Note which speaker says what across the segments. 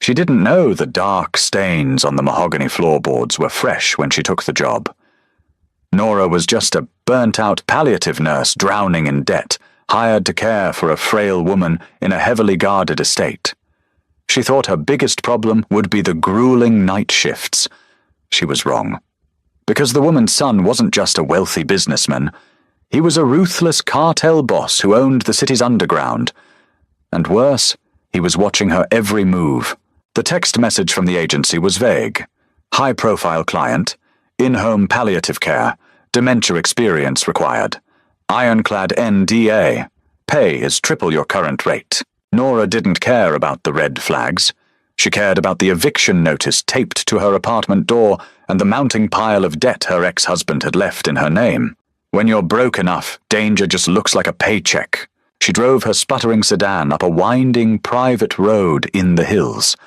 Speaker 1: She didn't know the dark stains on the mahogany floorboards were fresh when she took the job. Nora was just a burnt-out palliative nurse drowning in debt, hired to care for a frail woman in a heavily guarded estate. She thought her biggest problem would be the grueling night shifts. She was wrong. Because the woman's son wasn't just a wealthy businessman. He was a ruthless cartel boss who owned the city's underground. And worse, he was watching her every move. The text message from the agency was vague. High-profile client, in-home palliative care, dementia experience required. Ironclad NDA. Pay is triple your current rate. Nora didn't care about the red flags. She cared about the eviction notice taped to her apartment door and the mounting pile of debt her ex-husband had left in her name. When you're broke enough, danger just looks like a paycheck. She drove her sputtering sedan up a winding private road in the hills.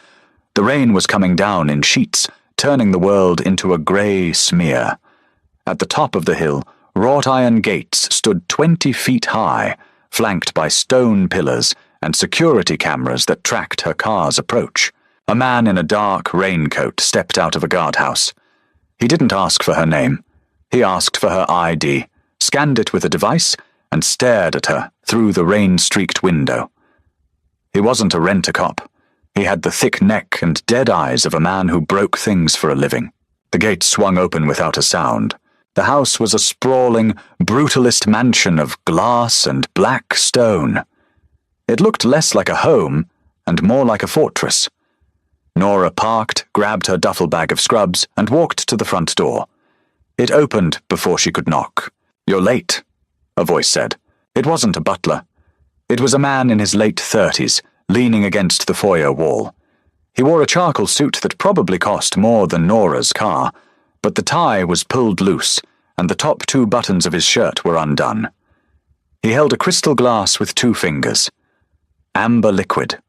Speaker 1: The rain was coming down in sheets, turning the world into a grey smear. At the top of the hill, wrought iron gates stood 20 feet high, flanked by stone pillars and security cameras that tracked her car's approach. A man in a dark raincoat stepped out of a guardhouse. He didn't ask for her name. He asked for her ID, scanned it with a device, and stared at her through the rain-streaked window. He wasn't a rent-a-cop. He had the thick neck and dead eyes of a man who broke things for a living. The gate swung open without a sound. The house was a sprawling, brutalist mansion of glass and black stone. It looked less like a home and more like a fortress. Nora parked, grabbed her duffel bag of scrubs, and walked to the front door. It opened before she could knock. "You're late," a voice said. It wasn't a butler. It was a man in his late 30s, leaning against the foyer wall. He wore a charcoal suit that probably cost more than Nora's car, but the tie was pulled loose, and the top 2 buttons of his shirt were undone. He held a crystal glass with 2 fingers. Amber liquid.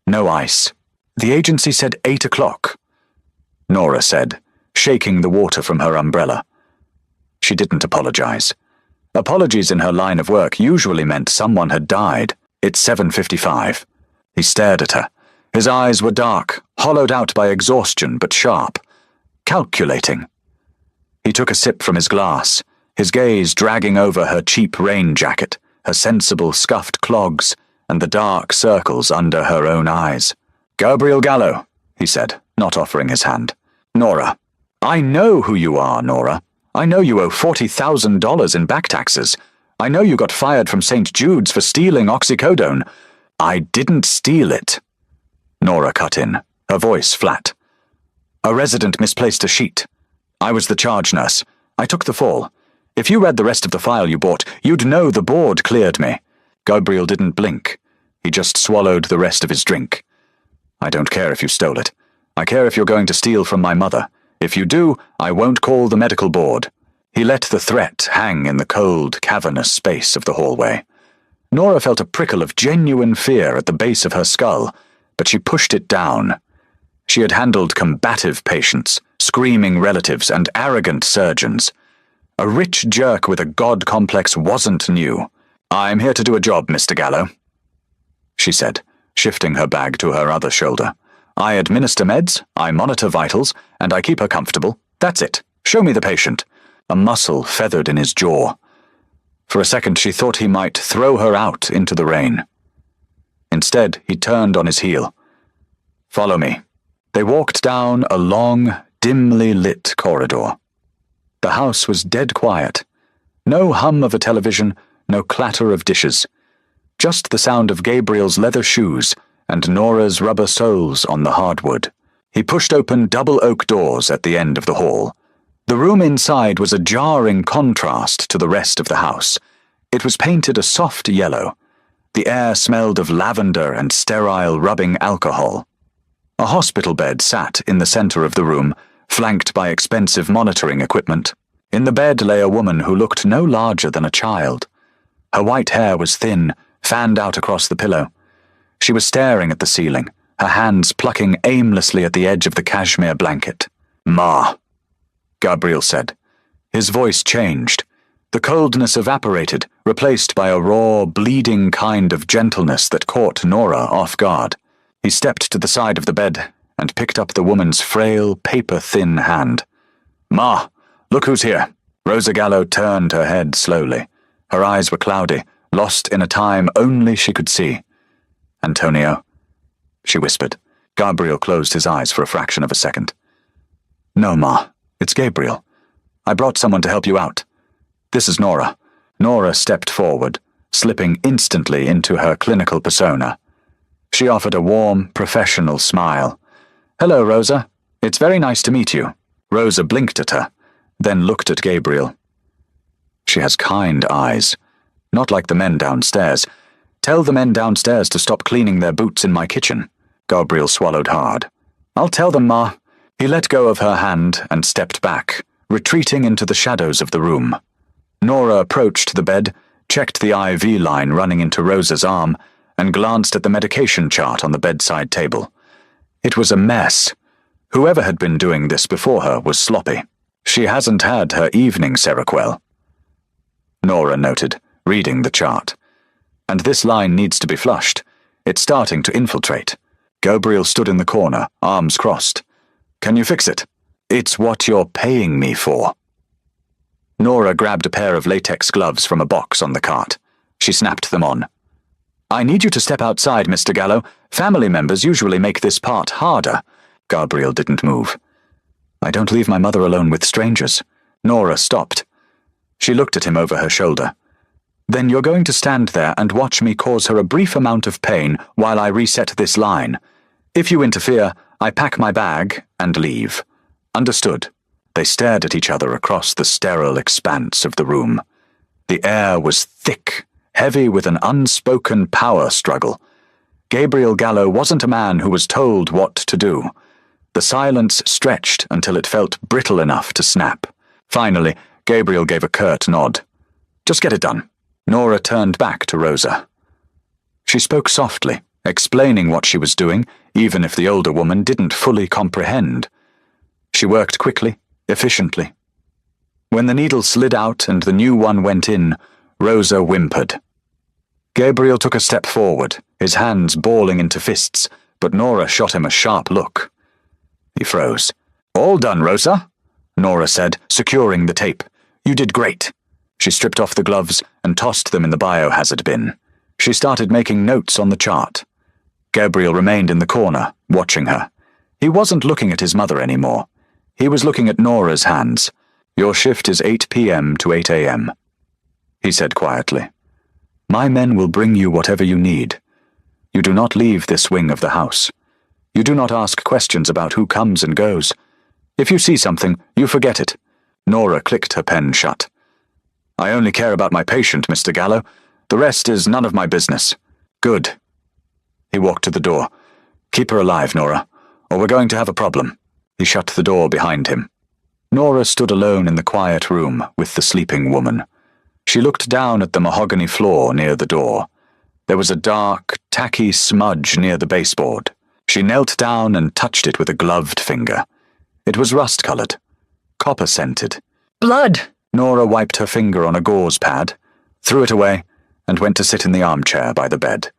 Speaker 1: No ice. The agency said 8 o'clock. Nora said, shaking the water from her umbrella. She didn't apologize. Apologies in her line of work usually meant someone had died. It's 7:55. He stared at her. His eyes were dark, hollowed out by exhaustion but sharp. Calculating. He took a sip from his glass, his gaze dragging over her cheap rain jacket, her sensible scuffed clogs, and the dark circles under her own eyes. "Gabriel Gallo," he said, not offering his hand. "Nora. I know who you are, Nora. I know you owe $40,000 in back taxes. I know you got fired from St. Jude's for stealing oxycodone. I didn't steal it." Nora cut in, her voice flat. "A resident misplaced a sheet. I was the charge nurse. I took the fall. If you read the rest of the file you bought, you'd know the board cleared me." Gabriel didn't blink. He just swallowed the rest of his drink. "I don't care if you stole it. I care if you're going to steal from my mother. If you do, I won't call the medical board." He let the threat hang in the cold, cavernous space of the hallway. Nora felt a prickle of genuine fear at the base of her skull, but she pushed it down. She had handled combative patients, screaming relatives, and arrogant surgeons. A rich jerk with a god complex wasn't new. "I'm here to do a job, Mr. Gallo," she said, shifting her bag to her other shoulder. "I administer meds, I monitor vitals, and I keep her comfortable. That's it. Show me the patient." A muscle feathered in his jaw. For a second she thought he might throw her out into the rain. Instead, he turned on his heel. "Follow me." They walked down a long, dimly lit corridor. The house was dead quiet. No hum of a television, no clatter of dishes. Just the sound of Gabriel's leather shoes and Nora's rubber soles on the hardwood. He pushed open double oak doors at the end of the hall. The room inside was a jarring contrast to the rest of the house. It was painted a soft yellow. The air smelled of lavender and sterile rubbing alcohol. A hospital bed sat in the center of the room, flanked by expensive monitoring equipment. In the bed lay a woman who looked no larger than a child. Her white hair was thin, fanned out across the pillow. She was staring at the ceiling, her hands plucking aimlessly at the edge of the cashmere blanket. "Ma," Gabriel said. His voice changed. The coldness evaporated, replaced by a raw, bleeding kind of gentleness that caught Nora off guard. He stepped to the side of the bed and picked up the woman's frail, paper-thin hand. "Ma, look who's here." Rosa Gallo turned her head slowly. Her eyes were cloudy, lost in a time only she could see. "Antonio," she whispered. Gabriel closed his eyes for a fraction of a second. "No, Ma, it's Gabriel. I brought someone to help you out. This is Nora." Nora stepped forward, slipping instantly into her clinical persona. She offered a warm, professional smile. "Hello, Rosa. It's very nice to meet you." Rosa blinked at her, then looked at Gabriel. "She has kind eyes, not like the men downstairs. Tell the men downstairs to stop cleaning their boots in my kitchen." Gabriel swallowed hard. "I'll tell them, Ma." He let go of her hand and stepped back, retreating into the shadows of the room. Nora approached the bed, checked the IV line running into Rosa's arm, and glanced at the medication chart on the bedside table. It was a mess. Whoever had been doing this before her was sloppy. "She hasn't had her evening Seroquel," Nora noted, reading the chart. "And this line needs to be flushed. It's starting to infiltrate." Gabriel stood in the corner, arms crossed. "Can you fix it?" "It's what you're paying me for." Nora grabbed a pair of latex gloves from a box on the cart. She snapped them on. "I need you to step outside, Mr. Gallo. Family members usually make this part harder." Gabriel didn't move. "I don't leave my mother alone with strangers." Nora stopped. She looked at him over her shoulder. "Then you're going to stand there and watch me cause her a brief amount of pain while I reset this line. If you interfere, I pack my bag and leave. Understood?" They stared at each other across the sterile expanse of the room. The air was thick, heavy with an unspoken power struggle. Gabriel Gallo wasn't a man who was told what to do. The silence stretched until it felt brittle enough to snap. Finally, Gabriel gave a curt nod. "Just get it done." Nora turned back to Rosa. She spoke softly, explaining what she was doing, even if the older woman didn't fully comprehend. She worked quickly, efficiently. When the needle slid out and the new one went in, Rosa whimpered. Gabriel took a step forward, his hands balling into fists, but Nora shot him a sharp look. He froze. "All done, Rosa," Nora said, securing the tape. "You did great." She stripped off the gloves and tossed them in the biohazard bin. She started making notes on the chart. Gabriel remained in the corner, watching her. He wasn't looking at his mother anymore. He was looking at Nora's hands. "Your shift is 8 p.m. to 8 a.m., he said quietly. "My men will bring you whatever you need. You do not leave this wing of the house. You do not ask questions about who comes and goes. If you see something, you forget it." Nora clicked her pen shut. "I only care about my patient, Mr. Gallo. The rest is none of my business." "Good." He walked to the door. "Keep her alive, Nora, or we're going to have a problem." He shut the door behind him. Nora stood alone in the quiet room with the sleeping woman. She looked down at the mahogany floor near the door. There was a dark, tacky smudge near the baseboard. She knelt down and touched it with a gloved finger. It was rust-colored, copper-scented.
Speaker 2: "Blood!"
Speaker 1: Nora wiped her finger on a gauze pad, threw it away, and went to sit in the armchair by the bed.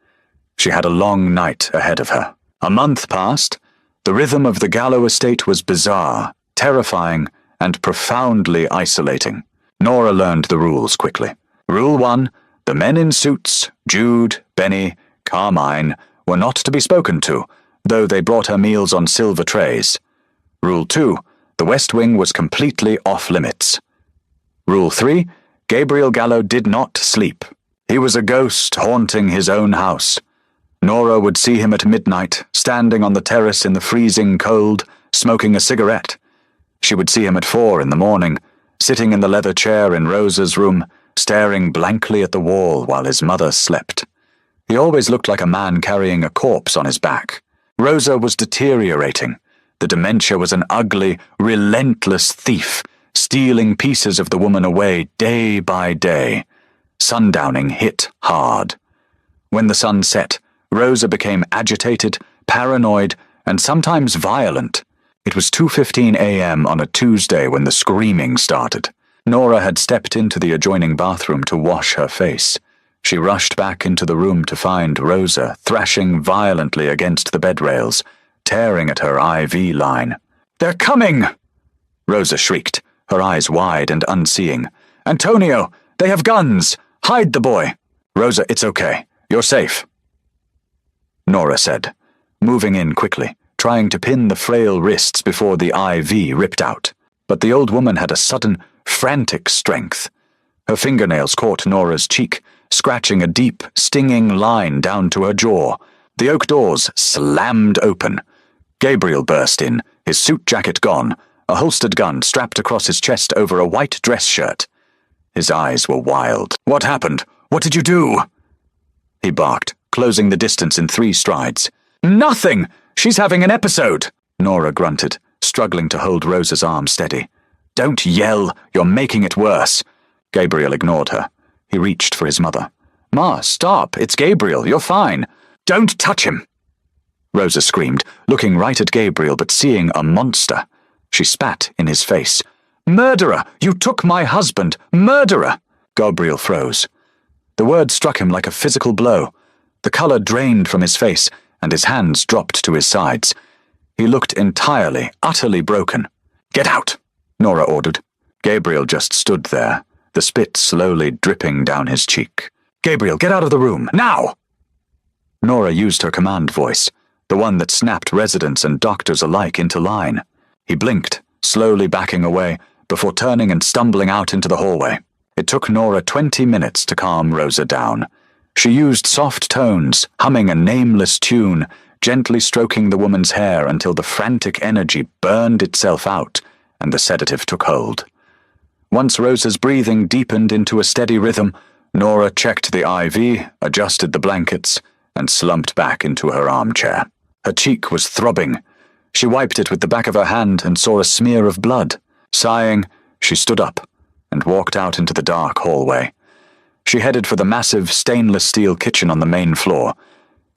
Speaker 1: She had a long night ahead of her. A month passed. The rhythm of the Gallo estate was bizarre, terrifying, and profoundly isolating. Nora learned the rules quickly. Rule 1, the men in suits, Jude, Benny, Carmine, were not to be spoken to, though they brought her meals on silver trays. Rule 2, the West Wing was completely off-limits. Rule 3, Gabriel Gallo did not sleep. He was a ghost haunting his own house. Nora would see him at midnight, standing on the terrace in the freezing cold, smoking a cigarette. She would see him at 4 in the morning, sitting in the leather chair in Rosa's room, staring blankly at the wall while his mother slept. He always looked like a man carrying a corpse on his back. Rosa was deteriorating. The dementia was an ugly, relentless thief, stealing pieces of the woman away day by day. Sundowning hit hard. When the sun set, Rosa became agitated, paranoid, and sometimes violent. It was 2:15 a.m. on a Tuesday when the screaming started. Nora had stepped into the adjoining bathroom to wash her face. She rushed back into the room to find Rosa thrashing violently against the bed rails, tearing at her IV line. "They're coming!" Rosa shrieked, her eyes wide and unseeing. "Antonio, they have guns! Hide the boy!" "Rosa, it's okay. You're safe," Nora said, moving in quickly, trying to pin the frail wrists before the IV ripped out. But the old woman had a sudden, frantic strength. Her fingernails caught Nora's cheek, scratching a deep, stinging line down to her jaw. The oak doors slammed open. Gabriel burst in, his suit jacket gone, a holstered gun strapped across his chest over a white dress shirt. His eyes were wild. "What happened? What did you do?" he barked, closing the distance in 3 strides. "Nothing! She's having an episode!" Nora grunted, struggling to hold Rosa's arm steady. "Don't yell! You're making it worse!" Gabriel ignored her. He reached for his mother. "Ma, stop! It's Gabriel! You're fine! Don't touch him!" Rosa screamed, looking right at Gabriel but seeing a monster. She spat in his face. "Murderer! You took my husband! Murderer!" Gabriel froze. The word struck him like a physical blow. The color drained from his face, and his hands dropped to his sides. He looked entirely, utterly broken. "Get out," Nora ordered. Gabriel just stood there, the spit slowly dripping down his cheek. "Gabriel, get out of the room, now!" Nora used her command voice, the one that snapped residents and doctors alike into line. He blinked, slowly backing away, before turning and stumbling out into the hallway. It took Nora 20 minutes to calm Rosa down. She used soft tones, humming a nameless tune, gently stroking the woman's hair until the frantic energy burned itself out and the sedative took hold. Once Rosa's breathing deepened into a steady rhythm, Nora checked the IV, adjusted the blankets, and slumped back into her armchair. Her cheek was throbbing. She wiped it with the back of her hand and saw a smear of blood. Sighing, she stood up and walked out into the dark hallway. She headed for the massive stainless steel kitchen on the main floor.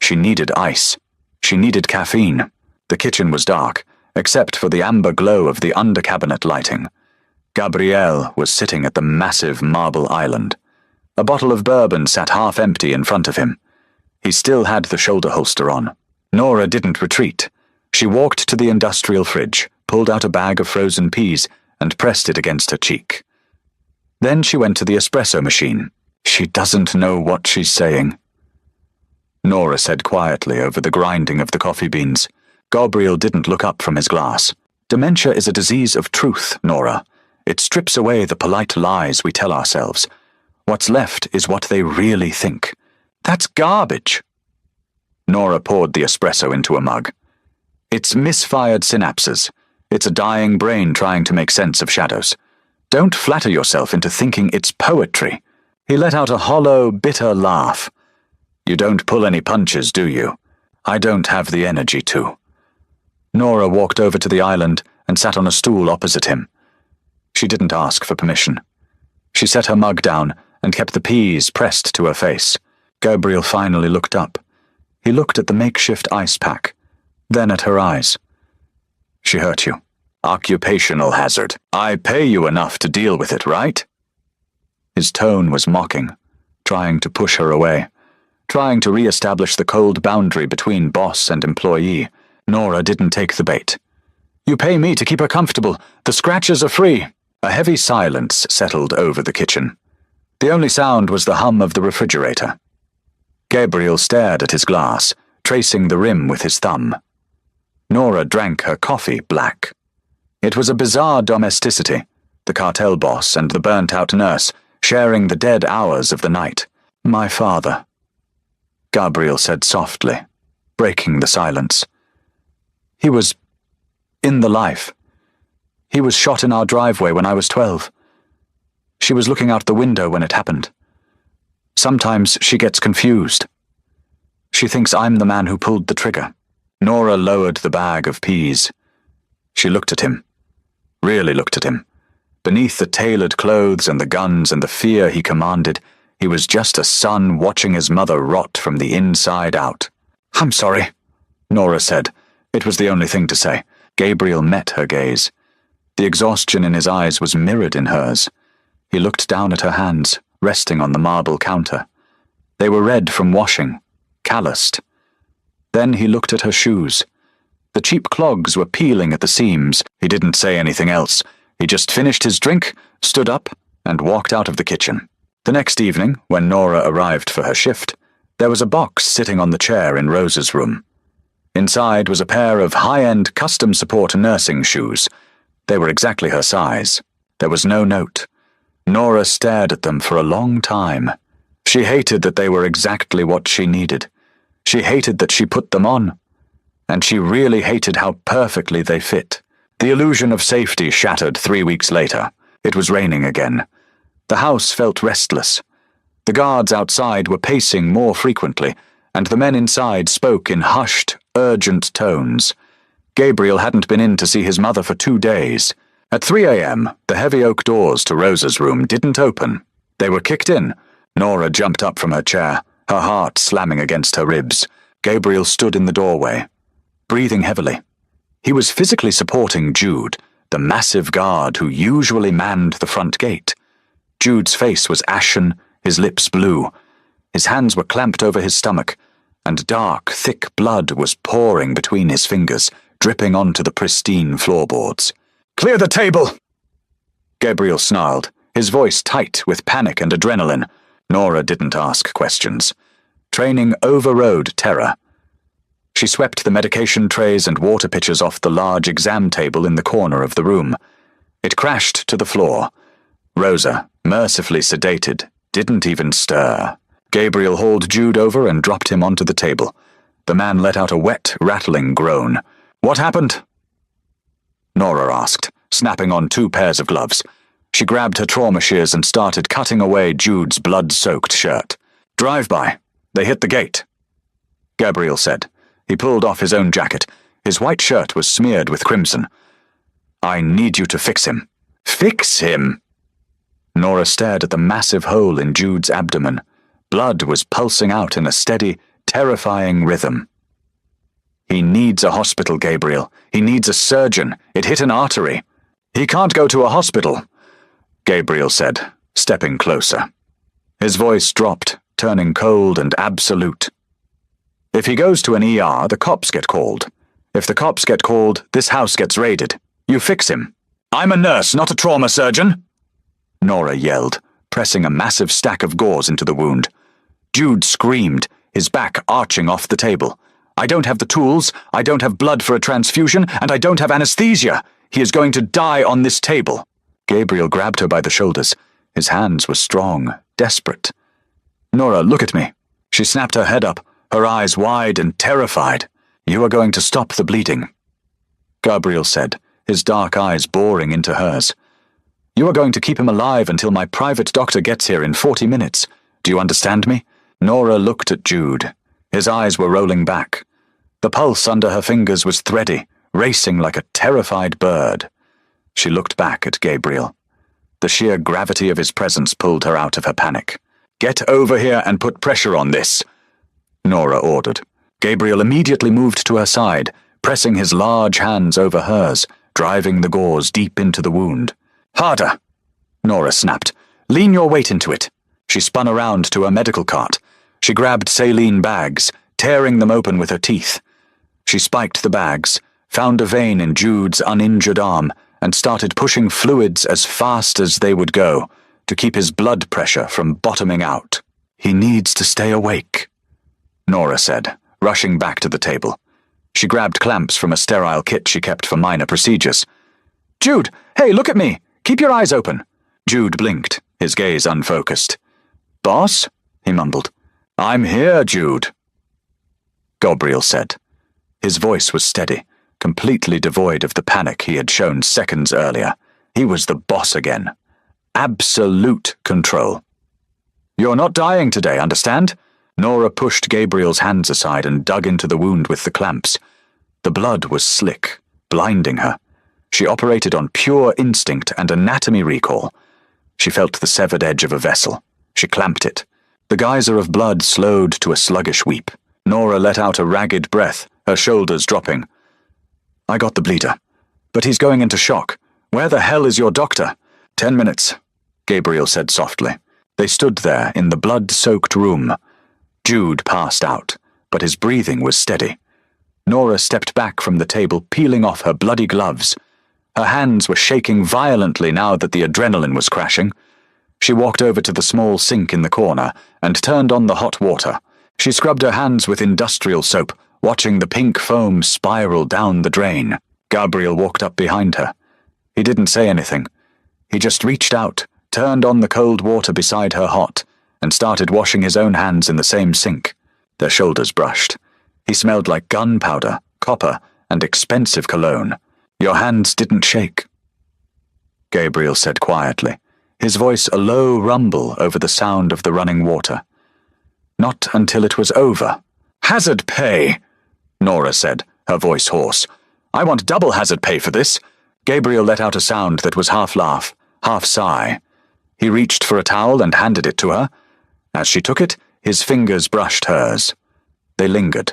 Speaker 1: She needed ice. She needed caffeine. The kitchen was dark, except for the amber glow of the under-cabinet lighting. Gabriel was sitting at the massive marble island. A bottle of bourbon sat half empty in front of him. He still had the shoulder holster on. Nora didn't retreat. She walked to the industrial fridge, pulled out a bag of frozen peas, and pressed it against her cheek. Then she went to the espresso machine. "She doesn't know what she's saying," Nora said quietly over the grinding of the coffee beans. Gabriel didn't look up from his glass. "Dementia is a disease of truth, Nora. It strips away the polite lies we tell ourselves. What's left is what they really think. That's garbage." Nora poured the espresso into a mug. "It's misfired synapses. It's a dying brain trying to make sense of shadows. Don't flatter yourself into thinking it's poetry." He let out a hollow, bitter laugh. "You don't pull any punches, do you? I don't have the energy to." Nora walked over to the island and sat on a stool opposite him. She didn't ask for permission. She set her mug down and kept the peas pressed to her face. Gabriel finally looked up. He looked at the makeshift ice pack, then at her eyes. "She hurt you. Occupational hazard. I pay you enough to deal with it, right?" His tone was mocking, trying to push her away, trying to re-establish the cold boundary between boss and employee. Nora didn't take the bait. "You pay me to keep her comfortable. The scratches are free." A heavy silence settled over the kitchen. The only sound was the hum of the refrigerator. Gabriel stared at his glass, tracing the rim with his thumb. Nora drank her coffee black. It was a bizarre domesticity, the cartel boss and the burnt-out nurse sharing the dead hours of the night. "My father," Gabriel said softly, breaking the silence. "He was in the life. He was shot in our driveway when I was 12. She was looking out the window when it happened. Sometimes she gets confused. She thinks I'm the man who pulled the trigger." Nora lowered the bag of peas. She looked at him, really looked at him. Beneath the tailored clothes and the guns and the fear he commanded, he was just a son watching his mother rot from the inside out. "I'm sorry," Nora said. It was the only thing to say. Gabriel met her gaze. The exhaustion in his eyes was mirrored in hers. He looked down at her hands, resting on the marble counter. They were red from washing, calloused. Then he looked at her shoes. The cheap clogs were peeling at the seams. He didn't say anything else. He just finished his drink, stood up, and walked out of the kitchen. The next evening, when Nora arrived for her shift, there was a box sitting on the chair in Rose's room. Inside was a pair of high-end custom support nursing shoes. They were exactly her size. There was no note. Nora stared at them for a long time. She hated that they were exactly what she needed. She hated that she put them on. And she really hated how perfectly they fit. The illusion of safety shattered 3 weeks later. It was raining again. The house felt restless. The guards outside were pacing more frequently, and the men inside spoke in hushed, urgent tones. Gabriel hadn't been in to see his mother for 2 days. At 3 a.m., the heavy oak doors to Rosa's room didn't open. They were kicked in. Nora jumped up from her chair, her heart slamming against her ribs. Gabriel stood in the doorway, breathing heavily. He was physically supporting Jude, the massive guard who usually manned the front gate. Jude's face was ashen, his lips blue. His hands were clamped over his stomach, and dark, thick blood was pouring between his fingers, dripping onto the pristine floorboards. "Clear the table!" Gabriel snarled, his voice tight with panic and adrenaline. Nora didn't ask questions. Training overrode terror. She swept the medication trays and water pitchers off the large exam table in the corner of the room. It crashed to the floor. Rosa, mercifully sedated, didn't even stir. Gabriel hauled Jude over and dropped him onto the table. The man let out a wet, rattling groan. "What happened?" Nora asked, snapping on 2 pairs of gloves. She grabbed her trauma shears and started cutting away Jude's blood-soaked shirt. "Drive-by. They hit the gate," Gabriel said. He pulled off his own jacket. His white shirt was smeared with crimson. "I need you to fix him." "Fix him?" Nora stared at the massive hole in Jude's abdomen. Blood was pulsing out in a steady, terrifying rhythm. "He needs a hospital, Gabriel. He needs a surgeon. It hit an artery." "He can't go to a hospital," Gabriel said, stepping closer. His voice dropped, turning cold and absolute. "If he goes to an ER, the cops get called. If the cops get called, this house gets raided. You fix him." "I'm a nurse, not a trauma surgeon," Nora yelled, pressing a massive stack of gauze into the wound. Jude screamed, his back arching off the table. "I don't have the tools, I don't have blood for a transfusion, and I don't have anesthesia. He is going to die on this table." Gabriel grabbed her by the shoulders. His hands were strong, desperate. "Nora, look at me." She snapped her head up, her eyes wide and terrified. "You are going to stop the bleeding," Gabriel said, his dark eyes boring into hers. "You are going to keep him alive until my private doctor gets here in 40 minutes. Do you understand me?" Nora looked at Jude. His eyes were rolling back. The pulse under her fingers was thready, racing like a terrified bird. She looked back at Gabriel. The sheer gravity of his presence pulled her out of her panic. "Get over here and put pressure on this," Nora ordered. Gabriel immediately moved to her side, pressing his large hands over hers, driving the gauze deep into the wound. "Harder," Nora snapped. "Lean your weight into it." She spun around to her medical cart. She grabbed saline bags, tearing them open with her teeth. She spiked the bags, found a vein in Jude's uninjured arm, and started pushing fluids as fast as they would go, to keep his blood pressure from bottoming out. "He needs to stay awake," Nora said, rushing back to the table. She grabbed clamps from a sterile kit she kept for minor procedures. "Jude, hey, look at me! Keep your eyes open!" Jude blinked, his gaze unfocused. "Boss?" he mumbled. "I'm here, Jude," Gabriel said. His voice was steady, completely devoid of the panic he had shown seconds earlier. He was the boss again. Absolute control. "You're not dying today, understand?" Nora pushed Gabriel's hands aside and dug into the wound with the clamps. The blood was slick, blinding her. She operated on pure instinct and anatomy recall. She felt the severed edge of a vessel. She clamped it. The geyser of blood slowed to a sluggish weep. Nora let out a ragged breath, her shoulders dropping. "I got the bleeder. But he's going into shock. Where the hell is your doctor?" 10 minutes, Gabriel said softly. They stood there in the blood-soaked room. Jude passed out, but his breathing was steady. Nora stepped back from the table, peeling off her bloody gloves. Her hands were shaking violently now that the adrenaline was crashing. She walked over to the small sink in the corner and turned on the hot water. She scrubbed her hands with industrial soap, watching the pink foam spiral down the drain. Gabriel walked up behind her. He didn't say anything. He just reached out, turned on the cold water beside her hot, and started washing his own hands in the same sink. Their shoulders brushed. He smelled like gunpowder, copper, and expensive cologne. "Your hands didn't shake," Gabriel said quietly, his voice a low rumble over the sound of the running water. "Not until it was over." "Hazard pay," Nora said, her voice hoarse. "I want double hazard pay for this." Gabriel let out a sound that was half laugh, half sigh. He reached for a towel and handed it to her. As she took it, his fingers brushed hers. They lingered.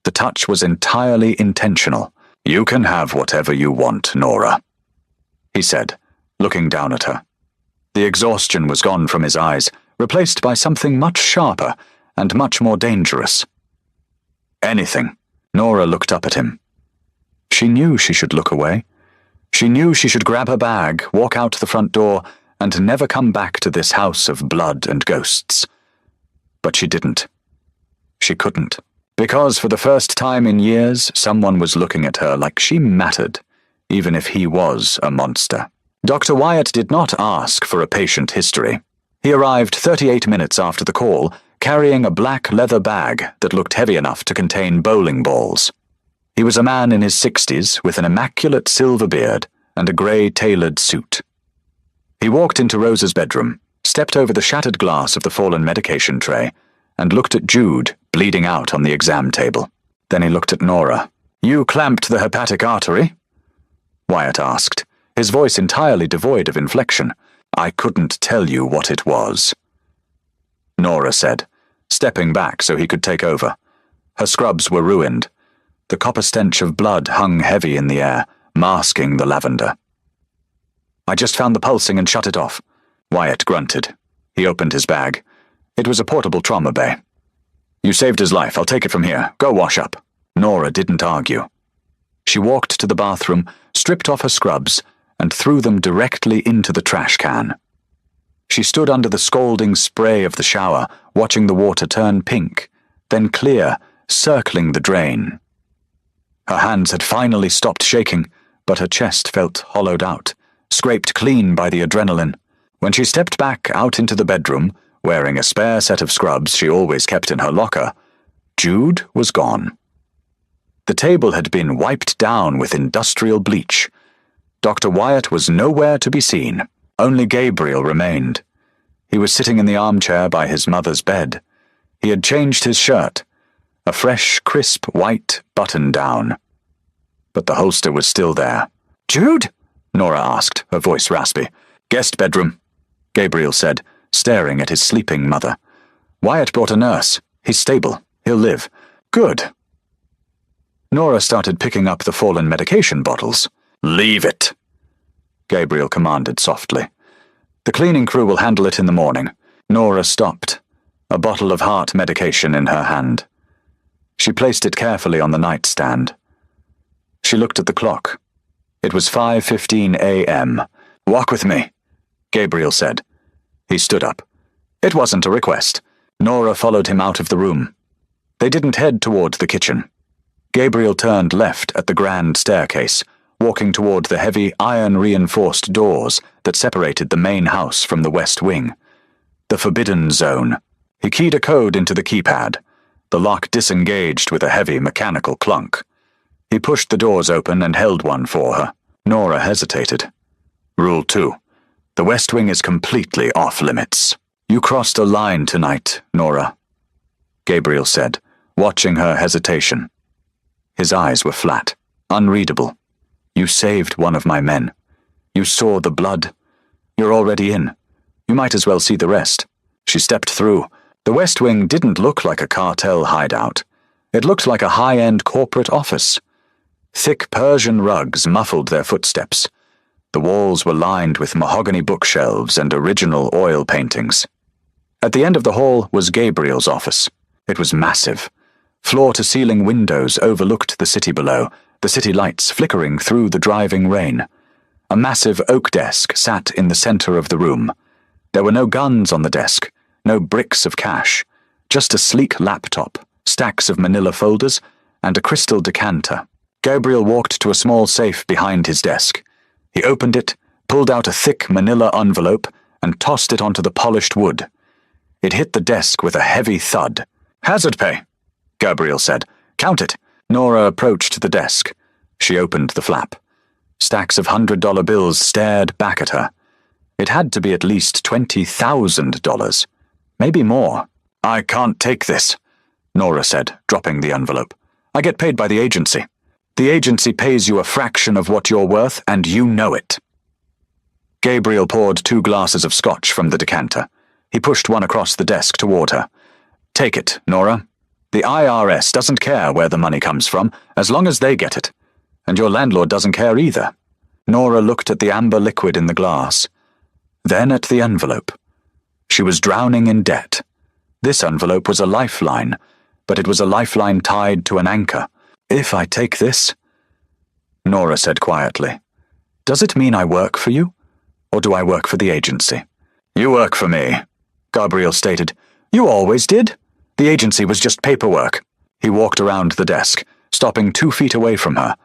Speaker 1: The touch was entirely intentional. "You can have whatever you want, Nora," he said, looking down at her. The exhaustion was gone from his eyes, replaced by something much sharper and much more dangerous. "Anything." Nora looked up at him. She knew she should look away. She knew she should grab her bag, walk out the front door, and never come back to this house of blood and ghosts. But she didn't. She couldn't. Because for the first time in years, someone was looking at her like she mattered, even if he was a monster. Dr. Wyatt did not ask for a patient history. He arrived 38 minutes after the call, carrying a black leather bag that looked heavy enough to contain bowling balls. He was a man in his 60s with an immaculate silver beard and a grey tailored suit. He walked into Rosa's bedroom, stepped over the shattered glass of the fallen medication tray, and looked at Jude, bleeding out on the exam table. Then he looked at Nora. "You clamped the hepatic artery?" Wyatt asked, his voice entirely devoid of inflection. "I couldn't tell you what it was," Nora said, stepping back so he could take over. Her scrubs were ruined. The copper stench of blood hung heavy in the air, masking the lavender. "I just found the pulsing and shut it off," Wyatt grunted. He opened his bag. It was a portable trauma bay. "You saved his life. I'll take it from here. Go wash up." Nora didn't argue. She walked to the bathroom, stripped off her scrubs, and threw them directly into the trash can. She stood under the scalding spray of the shower, watching the water turn pink, then clear, circling the drain. Her hands had finally stopped shaking, but her chest felt hollowed out, scraped clean by the adrenaline. When she stepped back out into the bedroom, wearing a spare set of scrubs she always kept in her locker, Jude was gone. The table had been wiped down with industrial bleach. Dr. Wyatt was nowhere to be seen. Only Gabriel remained. He was sitting in the armchair by his mother's bed. He had changed his shirt, a fresh, crisp white button-down. But the holster was still there. "Jude?" Nora asked, her voice raspy. "Guest bedroom," Gabriel said, staring at his sleeping mother. "Wyatt brought a nurse. He's stable. He'll live." "Good." Nora started picking up the fallen medication bottles. "Leave it," Gabriel commanded softly. "The cleaning crew will handle it in the morning." Nora stopped, a bottle of heart medication in her hand. She placed it carefully on the nightstand. She looked at the clock. It was 5:15 a.m. "Walk with me," Gabriel said. He stood up. It wasn't a request. Nora followed him out of the room. They didn't head toward the kitchen. Gabriel turned left at the grand staircase, walking toward the heavy iron-reinforced doors that separated the main house from the west wing. The forbidden zone. He keyed a code into the keypad. The lock disengaged with a heavy mechanical clunk. He pushed the doors open and held one for her. Nora hesitated. "Rule 2. The West Wing is completely off-limits." "You crossed a line tonight, Nora," Gabriel said, watching her hesitation. His eyes were flat, unreadable. "You saved one of my men. You saw the blood. You're already in. You might as well see the rest." She stepped through. The West Wing didn't look like a cartel hideout. It looked like a high-end corporate office. Thick Persian rugs muffled their footsteps. The walls were lined with mahogany bookshelves and original oil paintings. At the end of the hall was Gabriel's office. It was massive. Floor-to-ceiling windows overlooked the city below, the city lights flickering through the driving rain. A massive oak desk sat in the center of the room. There were no guns on the desk, no bricks of cash, just a sleek laptop, stacks of manila folders, and a crystal decanter. Gabriel walked to a small safe behind his desk. He opened it, pulled out a thick manila envelope, and tossed it onto the polished wood. It hit the desk with a heavy thud. "Hazard pay," Gabriel said. "Count it." Nora approached the desk. She opened the flap. Stacks of $100 bills stared back at her. It had to be at least $20,000. Maybe more. "I can't take this," Nora said, dropping the envelope. "I get paid by the agency. The agency pays you a fraction of what you're worth, and you know it." Gabriel poured 2 glasses of scotch from the decanter. He pushed one across the desk toward her. "Take it, Nora. The IRS doesn't care where the money comes from, as long as they get it. And your landlord doesn't care either." Nora looked at the amber liquid in the glass, then at the envelope. She was drowning in debt. This envelope was a lifeline, but it was a lifeline tied to an anchor. "If I take this," Nora said quietly, "does it mean I work for you? Or do I work for the agency?" "You work for me," Gabriel stated. "You always did. The agency was just paperwork." He walked around the desk, stopping 2 feet away from her.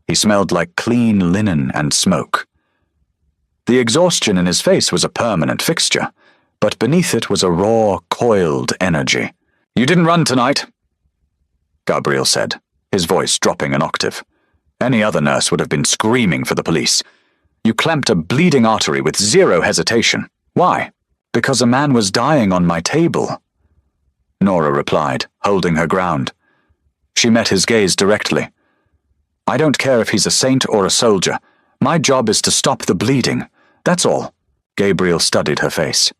Speaker 1: He smelled like clean linen and smoke. The exhaustion in his face was a permanent fixture, but beneath it was a raw, coiled energy. "You didn't run tonight," Gabriel said, his voice dropping an octave. Any other nurse would have been screaming for the police. "You clamped a bleeding artery with 0 hesitation. Why?" "Because a man was dying on my table," Nora replied, holding her ground. She met his gaze directly. "I don't care if he's a saint or a soldier. My job is to stop the bleeding. That's all." Gabriel studied her face.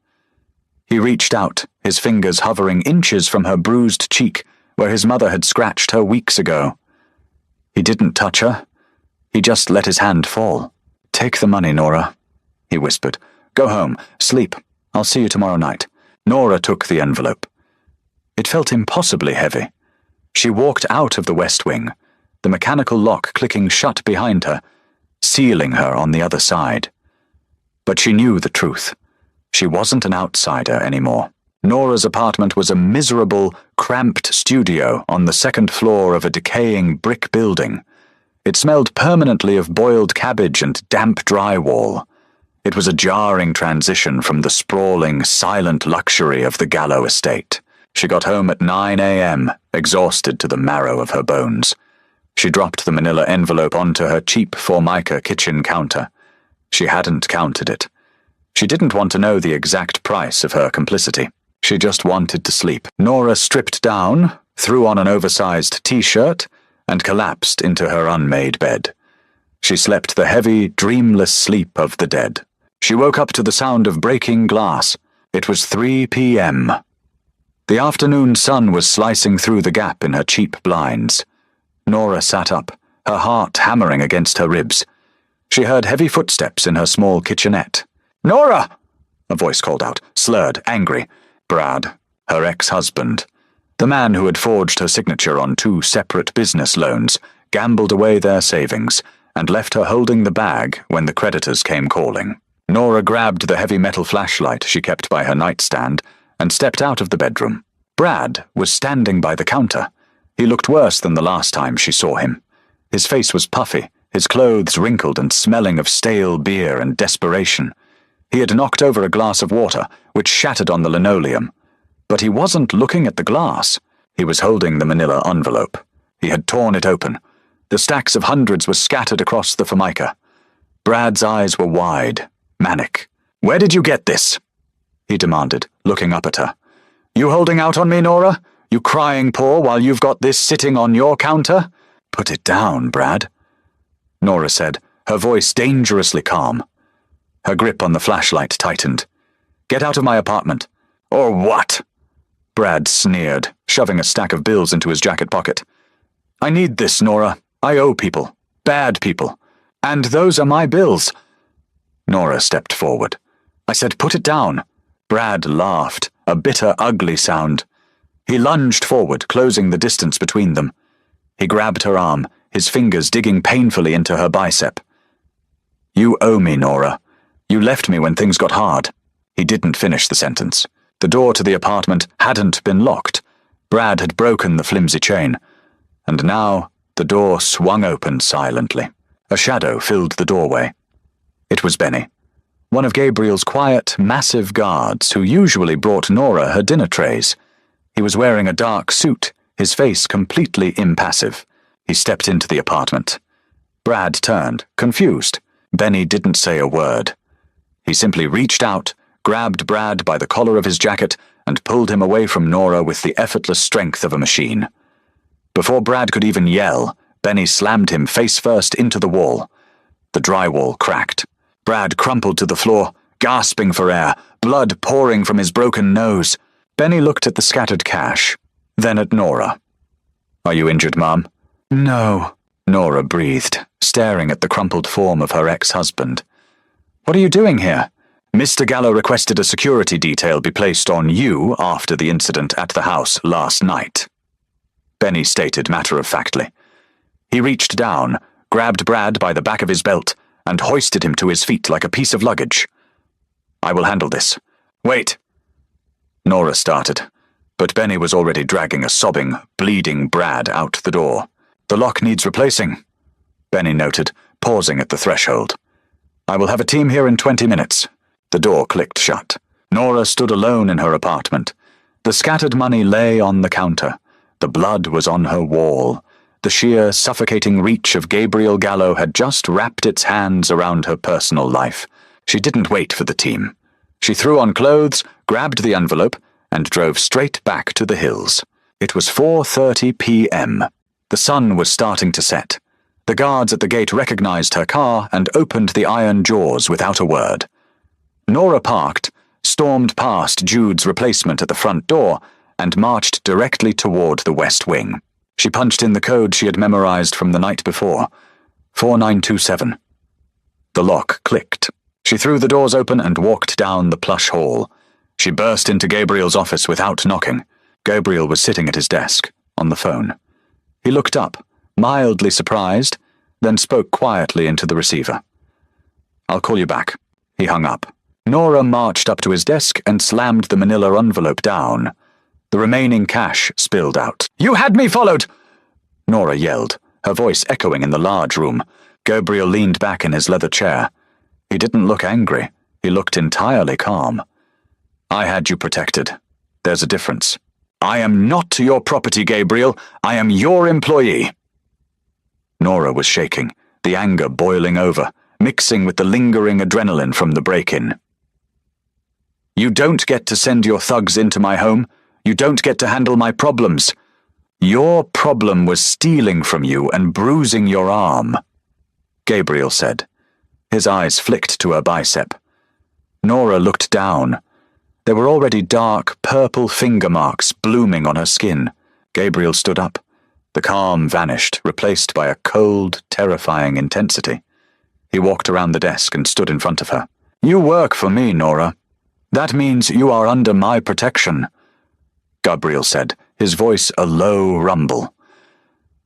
Speaker 1: He reached out, his fingers hovering inches from her bruised cheek, where his mother had scratched her weeks ago. He didn't touch her. He just let his hand fall. "Take the money, Nora," he whispered. "Go home. Sleep. I'll see you tomorrow night." Nora took the envelope. It felt impossibly heavy. She walked out of the West Wing, the mechanical lock clicking shut behind her, sealing her on the other side. But she knew the truth. She wasn't an outsider anymore. Nora's apartment was a miserable, cramped studio on the 2nd floor of a decaying brick building. It smelled permanently of boiled cabbage and damp drywall. It was a jarring transition from the sprawling, silent luxury of the Gallo estate. She got home at 9 a.m., exhausted to the marrow of her bones. She dropped the manila envelope onto her cheap Formica kitchen counter. She hadn't counted it. She didn't want to know the exact price of her complicity. She just wanted to sleep. Nora stripped down, threw on an oversized t-shirt, and collapsed into her unmade bed. She slept the heavy, dreamless sleep of the dead. She woke up to the sound of breaking glass. It was 3 p.m. The afternoon sun was slicing through the gap in her cheap blinds. Nora sat up, her heart hammering against her ribs. She heard heavy footsteps in her small kitchenette. "Nora!" a voice called out, slurred, angry. Brad, her ex-husband, the man who had forged her signature on 2 separate business loans, gambled away their savings and left her holding the bag when the creditors came calling. Nora grabbed the heavy metal flashlight she kept by her nightstand and stepped out of the bedroom. Brad was standing by the counter. He looked worse than the last time she saw him. His face was puffy, his clothes wrinkled and smelling of stale beer and desperation. He had knocked over a glass of water, which shattered on the linoleum. But he wasn't looking at the glass. He was holding the manila envelope. He had torn it open. The stacks of hundreds were scattered across the Formica. Brad's eyes were wide, manic. "Where did you get this?" he demanded, looking up at her. "You holding out on me, Nora? You crying poor while you've got this sitting on your counter?" "Put it down, Brad," Nora said, her voice dangerously calm. Her grip on the flashlight tightened. "Get out of my apartment." "Or what?" Brad sneered, shoving a stack of bills into his jacket pocket. "I need this, Nora. I owe people. Bad people. And those are my bills." Nora stepped forward. "I said put it down." Brad laughed, a bitter, ugly sound. He lunged forward, closing the distance between them. He grabbed her arm, his fingers digging painfully into her bicep. "You owe me, Nora. You left me when things got hard." He didn't finish the sentence. The door to the apartment hadn't been locked. Brad had broken the flimsy chain. And now the door swung open silently. A shadow filled the doorway. It was Benny, one of Gabriel's quiet, massive guards who usually brought Nora her dinner trays. He was wearing a dark suit, his face completely impassive. He stepped into the apartment. Brad turned, confused. Benny didn't say a word. He simply reached out, grabbed Brad by the collar of his jacket, and pulled him away from Nora with the effortless strength of a machine. Before Brad could even yell, Benny slammed him face first into the wall. The drywall cracked. Brad crumpled to the floor, gasping for air, blood pouring from his broken nose. Benny looked at the scattered cash, then at Nora. "Are you injured, Mom?" "No," Nora breathed, staring at the crumpled form of her ex-husband. "What are you doing here?" "Mr. Gallo requested a security detail be placed on you after the incident at the house last night," Benny stated matter-of-factly. He reached down, grabbed Brad by the back of his belt, and hoisted him to his feet like a piece of luggage. "I will handle this." "Wait." Nora started, but Benny was already dragging a sobbing, bleeding Brad out the door. "The lock needs replacing," Benny noted, pausing at the threshold. "I will have a team here in 20 minutes. The door clicked shut. Nora stood alone in her apartment. The scattered money lay on the counter. The blood was on her wall. The sheer, suffocating reach of Gabriel Gallo had just wrapped its hands around her personal life. She didn't wait for the team. She threw on clothes, grabbed the envelope, and drove straight back to the hills. It was 4:30 p.m. The sun was starting to set. The guards at the gate recognized her car and opened the iron jaws without a word. Nora parked, stormed past Jude's replacement at the front door, and marched directly toward the West Wing. She punched in the code she had memorized from the night before. 4927. The lock clicked. She threw the doors open and walked down the plush hall. She burst into Gabriel's office without knocking. Gabriel was sitting at his desk, on the phone. He looked up, mildly surprised, then spoke quietly into the receiver. "I'll call you back." He hung up. Nora marched up to his desk and slammed the manila envelope down. The remaining cash spilled out. "You had me followed!" Nora yelled, her voice echoing in the large room. Gabriel leaned back in his leather chair. He didn't look angry. He looked entirely calm. "I had you protected. There's a difference. I am not your property, Gabriel. I am your employee." Nora was shaking, the anger boiling over, mixing with the lingering adrenaline from the break-in. "You don't get to send your thugs into my home. You don't get to handle my problems. Your problem was stealing from you and bruising your arm," Gabriel said. His eyes flicked to her bicep. Nora looked down. There were already dark, purple finger marks blooming on her skin. Gabriel stood up. The calm vanished, replaced by a cold, terrifying intensity. He walked around the desk and stood in front of her. "You work for me, Nora. That means you are under my protection," Gabriel said, his voice a low rumble.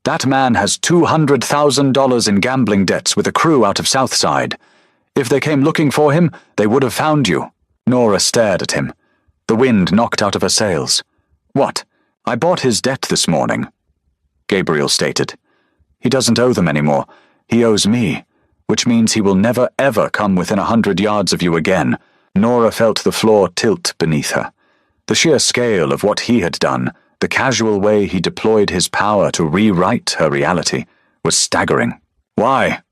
Speaker 1: "That man has $200,000 in gambling debts with a crew out of Southside. If they came looking for him, they would have found you." Nora stared at him. The wind knocked out of her sails. "What? I bought his debt this morning," Gabriel stated. "He doesn't owe them anymore. He owes me, which means he will never ever come within 100 yards of you again." Nora felt the floor tilt beneath her. The sheer scale of what he had done, the casual way he deployed his power to rewrite her reality, was staggering. "Why?"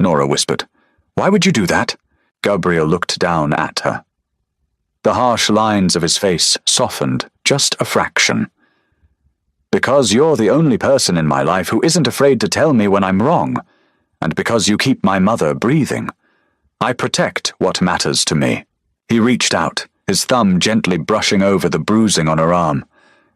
Speaker 1: Nora whispered. "Why would you do that?" Gabriel looked down at her. The harsh lines of his face softened just a fraction. "Because you're the only person in my life who isn't afraid to tell me when I'm wrong, and because you keep my mother breathing. I protect what matters to me." He reached out, his thumb gently brushing over the bruising on her arm.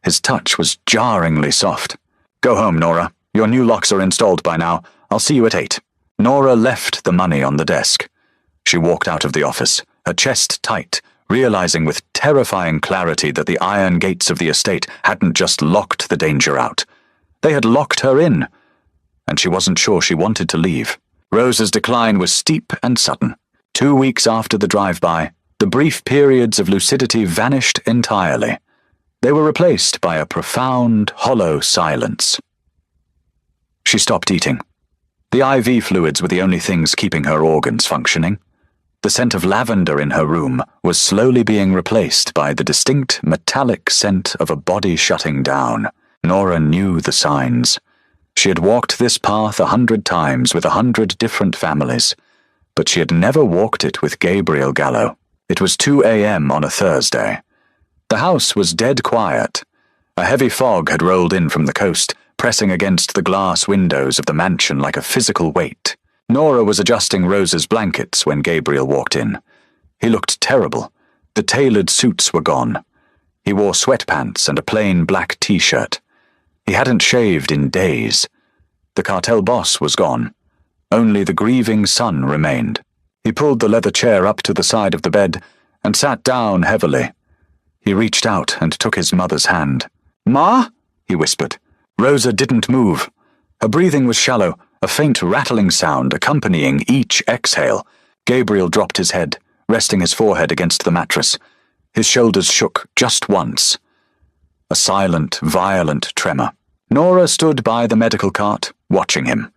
Speaker 1: His touch was jarringly soft. "Go home, Nora. Your new locks are installed by now. I'll see you at 8. Nora left the money on the desk. She walked out of the office, her chest tight, realizing with terrifying clarity that the iron gates of the estate hadn't just locked the danger out. They had locked her in, and she wasn't sure she wanted to leave. Rosa's decline was steep and sudden. 2 weeks after the drive-by, the brief periods of lucidity vanished entirely. They were replaced by a profound, hollow silence. She stopped eating. The IV fluids were the only things keeping her organs functioning. The scent of lavender in her room was slowly being replaced by the distinct metallic scent of a body shutting down. Nora knew the signs. She had walked this path 100 times with 100 different families, but she had never walked it with Gabriel Gallo. It was 2 a.m. on a Thursday. The house was dead quiet. A heavy fog had rolled in from the coast, pressing against the glass windows of the mansion like a physical weight. Nora was adjusting Rosa's blankets when Gabriel walked in. He looked terrible. The tailored suits were gone. He wore sweatpants and a plain black t-shirt. He hadn't shaved in days. The cartel boss was gone. Only the grieving son remained. He pulled the leather chair up to the side of the bed and sat down heavily. He reached out and took his mother's hand. "Ma?" he whispered. Rosa didn't move. Her breathing was shallow, a faint rattling sound accompanying each exhale. Gabriel dropped his head, resting his forehead against the mattress. His shoulders shook just once. A silent, violent tremor. Nora stood by the medical cart, watching him.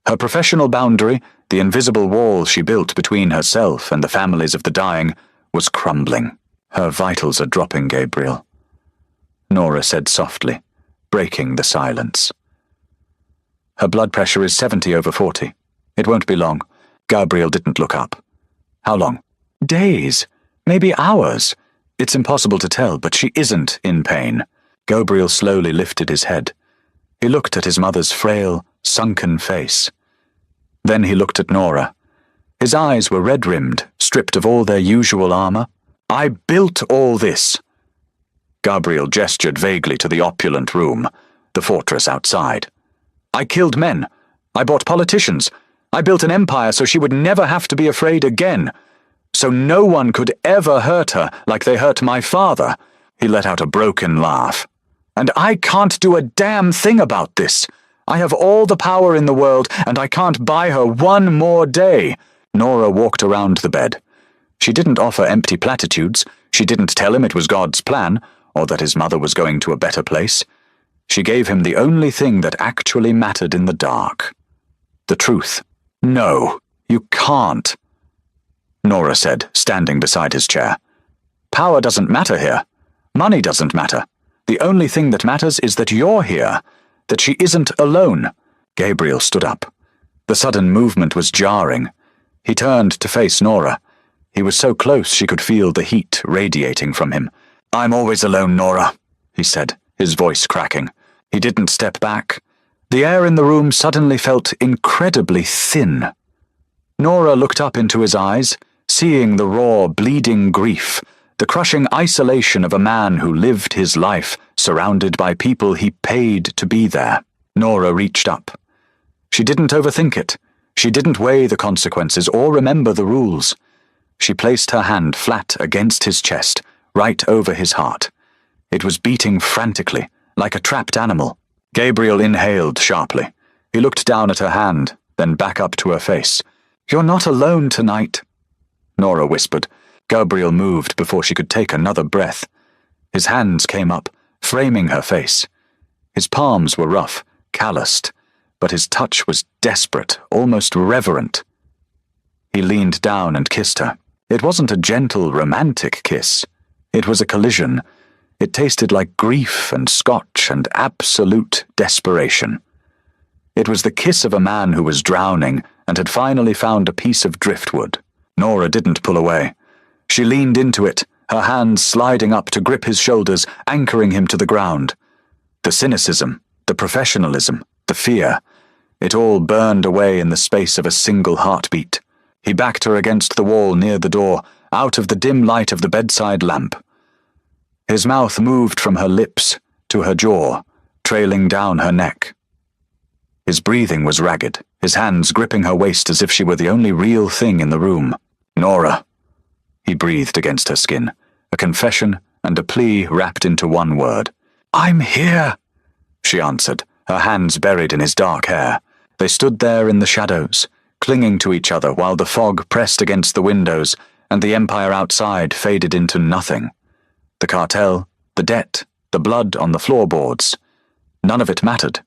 Speaker 1: Her professional boundary, the invisible wall she built between herself and the families of the dying, was crumbling. "Her vitals are dropping, Gabriel," Nora said softly, breaking the silence. "Her blood pressure is 70/40. It won't be long." Gabriel didn't look up. "How long?" "Days. Maybe hours. It's impossible to tell, but she isn't in pain." Gabriel slowly lifted his head. He looked at his mother's frail, sunken face. Then he looked at Nora. His eyes were red-rimmed, stripped of all their usual armor. "I built all this." Gabriel gestured vaguely to the opulent room, the fortress outside. "I killed men. I bought politicians. I built an empire so she would never have to be afraid again. So no one could ever hurt her like they hurt my father." He let out a broken laugh. "And I can't do a damn thing about this. I have all the power in the world, and I can't buy her one more day." Nora walked around the bed. She didn't offer empty platitudes. She didn't tell him it was God's plan, or that his mother was going to a better place. She gave him the only thing that actually mattered in the dark. The truth. "No, you can't," Nora said, standing beside his chair. "Power doesn't matter here. Money doesn't matter. The only thing that matters is that you're here, that she isn't alone." Gabriel stood up. The sudden movement was jarring. He turned to face Nora. He was so close she could feel the heat radiating from him. "I'm always alone, Nora," he said, his voice cracking. He didn't step back. The air in the room suddenly felt incredibly thin. Nora looked up into his eyes, seeing the raw, bleeding grief, the crushing isolation of a man who lived his life surrounded by people he paid to be there. Nora reached up. She didn't overthink it. She didn't weigh the consequences or remember the rules. She placed her hand flat against his chest, right over his heart. It was beating frantically, like a trapped animal. Gabriel inhaled sharply. He looked down at her hand, then back up to her face. "You're not alone tonight," Nora whispered. Gabriel moved before she could take another breath. His hands came up, framing her face. His palms were rough, calloused, but his touch was desperate, almost reverent. He leaned down and kissed her. It wasn't a gentle, romantic kiss. It was a collision. It tasted like grief and scotch and absolute desperation. It was the kiss of a man who was drowning and had finally found a piece of driftwood. Nora didn't pull away. She leaned into it, her hands sliding up to grip his shoulders, anchoring him to the ground. The cynicism, the professionalism, the fear, it all burned away in the space of a single heartbeat. He backed her against the wall near the door, out of the dim light of the bedside lamp. His mouth moved from her lips to her jaw, trailing down her neck. His breathing was ragged, his hands gripping her waist as if she were the only real thing in the room. "Nora." he breathed against her skin, a confession and a plea wrapped into one word. "I'm here," she answered, her hands buried in his dark hair. They stood there in the shadows, clinging to each other while the fog pressed against the windows and the empire outside faded into nothing. The cartel, the debt, the blood on the floorboards. None of it mattered.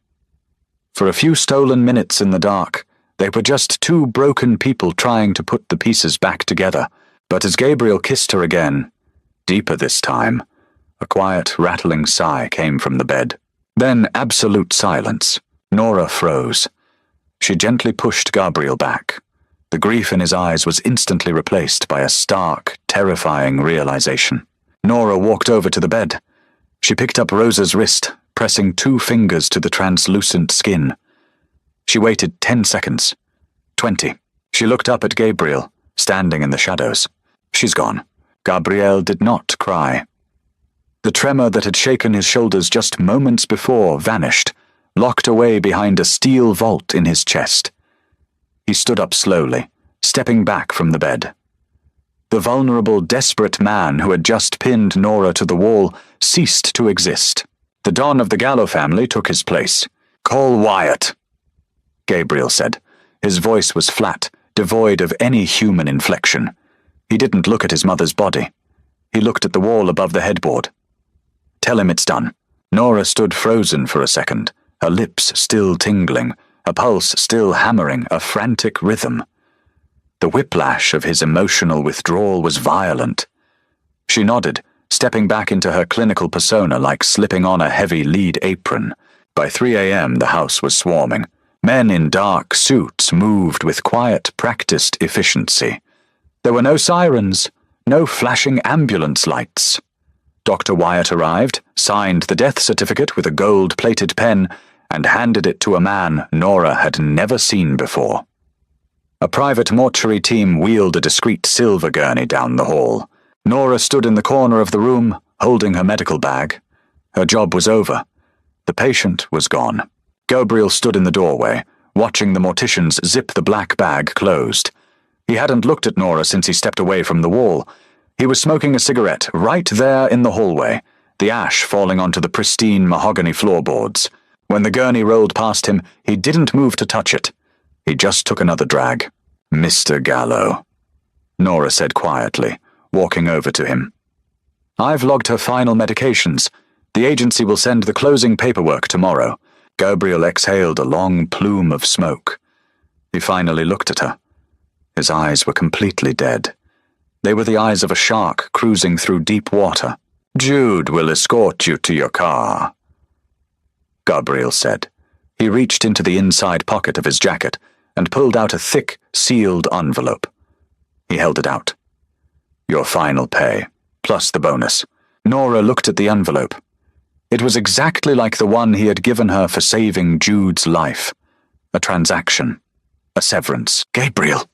Speaker 1: For a few stolen minutes in the dark, they were just two broken people trying to put the pieces back together. But as Gabriel kissed her again, deeper this time, a quiet, rattling sigh came from the bed. Then absolute silence. Nora froze. She gently pushed Gabriel back. The grief in his eyes was instantly replaced by a stark, terrifying realization. Nora walked over to the bed. She picked up Rosa's wrist, pressing 2 fingers to the translucent skin. She waited 10 seconds. 20. She looked up at Gabriel, standing in the shadows. She's gone. Gabriel did not cry. The tremor that had shaken his shoulders just moments before vanished, locked away behind a steel vault in his chest. He stood up slowly, stepping back from the bed. The vulnerable, desperate man who had just pinned Nora to the wall ceased to exist. The Don of the Gallo family took his place. "Call Wyatt," Gabriel said. His voice was flat, devoid of any human inflection. He didn't look at his mother's body. He looked at the wall above the headboard. "Tell him it's done." Nora stood frozen for a second, her lips still tingling, a pulse still hammering, a frantic rhythm. The whiplash of his emotional withdrawal was violent. She nodded, stepping back into her clinical persona like slipping on a heavy lead apron. By 3 a.m. the house was swarming. Men in dark suits moved with quiet, practiced efficiency. There were no sirens, no flashing ambulance lights. Dr. Wyatt arrived, signed the death certificate with a gold-plated pen, and handed it to a man Nora had never seen before. A private mortuary team wheeled a discreet silver gurney down the hall. Nora stood in the corner of the room, holding her medical bag. Her job was over. The patient was gone. Gabriel stood in the doorway, watching the morticians zip the black bag closed. He hadn't looked at Nora since he stepped away from the wall. He was smoking a cigarette right there in the hallway, the ash falling onto the pristine mahogany floorboards. When the gurney rolled past him, he didn't move to touch it. He just took another drag. "Mr. Gallo," Nora said quietly, walking over to him. "I've logged her final medications. The agency will send the closing paperwork tomorrow." Gabriel exhaled a long plume of smoke. He finally looked at her. His eyes were completely dead. They were the eyes of a shark cruising through deep water. "Jude will escort you to your car," Gabriel said. He reached into the inside pocket of his jacket and pulled out a thick, sealed envelope. He held it out. "Your final pay, plus the bonus." Nora looked at the envelope. It was exactly like the one he had given her for saving Jude's life. A transaction. A severance. "Gabriel,"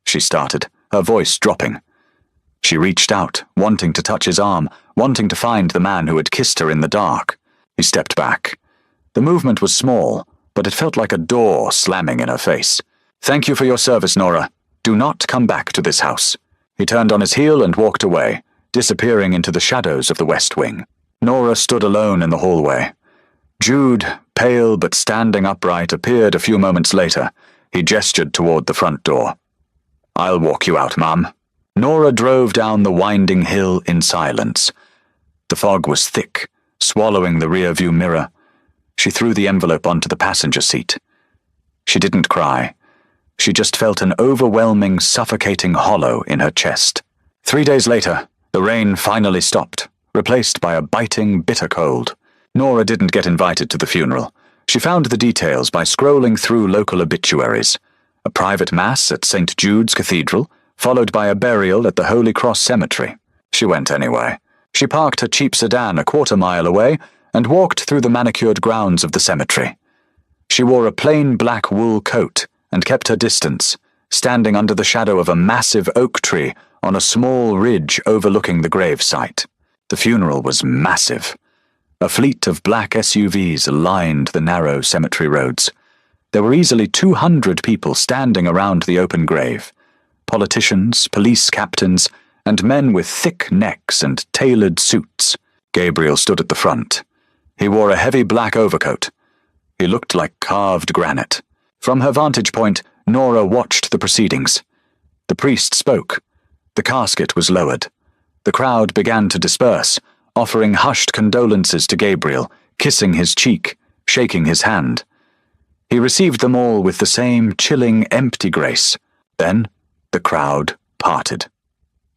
Speaker 1: she started, her voice dropping. She reached out, wanting to touch his arm, wanting to find the man who had kissed her in the dark. He stepped back. The movement was small, but it felt like a door slamming in her face. "Thank you for your service, Nora. Do not come back to this house." He turned on his heel and walked away, disappearing into the shadows of the West Wing. Nora stood alone in the hallway. Jude, pale but standing upright, appeared a few moments later. He gestured toward the front door. "I'll walk you out, Mum." Nora drove down the winding hill in silence. The fog was thick, swallowing the rear-view mirror. She threw the envelope onto the passenger seat. She didn't cry. She just felt an overwhelming, suffocating hollow in her chest. 3 days later, the rain finally stopped, replaced by a biting, bitter cold. Nora didn't get invited to the funeral. She found the details by scrolling through local obituaries. A private mass at St. Jude's Cathedral, followed by a burial at the Holy Cross Cemetery. She went anyway. She parked her cheap sedan a quarter-mile away and walked through the manicured grounds of the cemetery. She wore a plain black wool coat and kept her distance, standing under the shadow of a massive oak tree on a small ridge overlooking the gravesite. The funeral was massive. A fleet of black SUVs lined the narrow cemetery roads. There were easily 200 people standing around the open grave. Politicians, police captains, and men with thick necks and tailored suits. Gabriel stood at the front. He wore a heavy black overcoat. He looked like carved granite. From her vantage point, Nora watched the proceedings. The priest spoke. The casket was lowered. The crowd began to disperse, offering hushed condolences to Gabriel, kissing his cheek, shaking his hand. He received them all with the same chilling, empty grace. Then the crowd parted.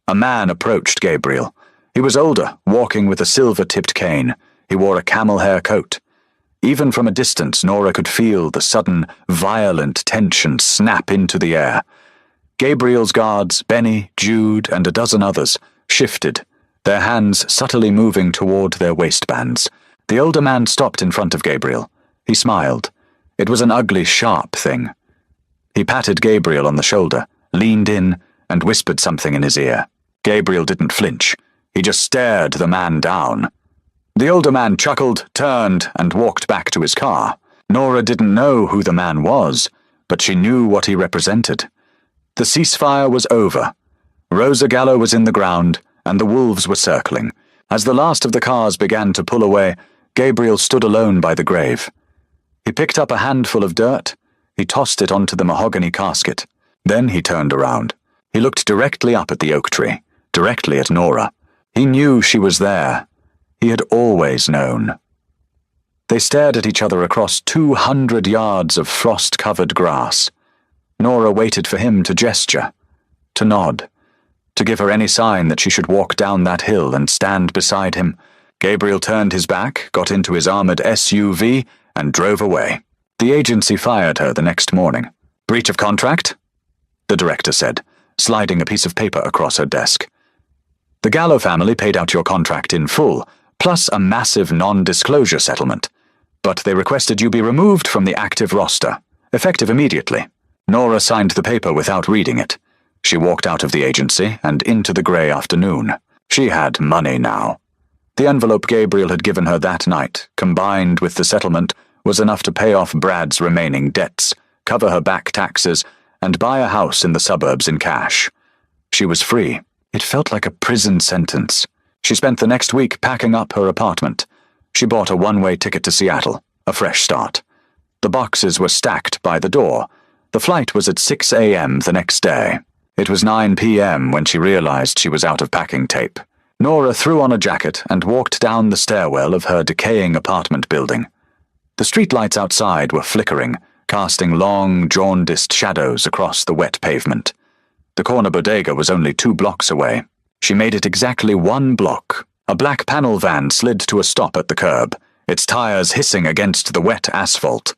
Speaker 1: A man approached Gabriel. He was older, walking with a silver-tipped cane. He wore a camel-hair coat. Even from a distance, Nora could feel the sudden, violent tension snap into the air. Gabriel's guards, Benny, Jude, and a dozen others, shifted, their hands subtly moving toward their waistbands. The older man stopped in front of Gabriel. He smiled. It was an ugly, sharp thing. He patted Gabriel on the shoulder, leaned in, and whispered something in his ear. Gabriel didn't flinch. He just stared the man down. The older man chuckled, turned, and walked back to his car. Nora didn't know who the man was, but she knew what he represented. The ceasefire was over. Rosa Gallo was in the ground, and the wolves were circling. As the last of the cars began to pull away, Gabriel stood alone by the grave. He picked up a handful of dirt. He tossed it onto the mahogany casket. Then he turned around. He looked directly up at the oak tree, directly at Nora. He knew she was there. He had always known. They stared at each other across 200 yards of frost-covered grass. Nora waited for him to gesture, to nod, to give her any sign that she should walk down that hill and stand beside him. Gabriel turned his back, got into his armored SUV, and drove away. The agency fired her the next morning. "Breach of contract?" the director said, sliding a piece of paper across her desk. "The Gallo family paid out your contract in full, plus a massive non-disclosure settlement. But they requested you be removed from the active roster, effective immediately." Nora signed the paper without reading it. She walked out of the agency and into the grey afternoon. She had money now. The envelope Gabriel had given her that night, combined with the settlement, was enough to pay off Brad's remaining debts, cover her back taxes, and buy a house in the suburbs in cash. She was free. It felt like a prison sentence. She spent the next week packing up her apartment. She bought a one-way ticket to Seattle, a fresh start. The boxes were stacked by the door. The flight was at 6 a.m. the next day. It was 9 p.m. when she realized she was out of packing tape. Nora threw on a jacket and walked down the stairwell of her decaying apartment building. The streetlights outside were flickering, casting long, jaundiced shadows across the wet pavement. The corner bodega was only 2 blocks away. She made it exactly 1 block. A black panel van slid to a stop at the curb, its tires hissing against the wet asphalt.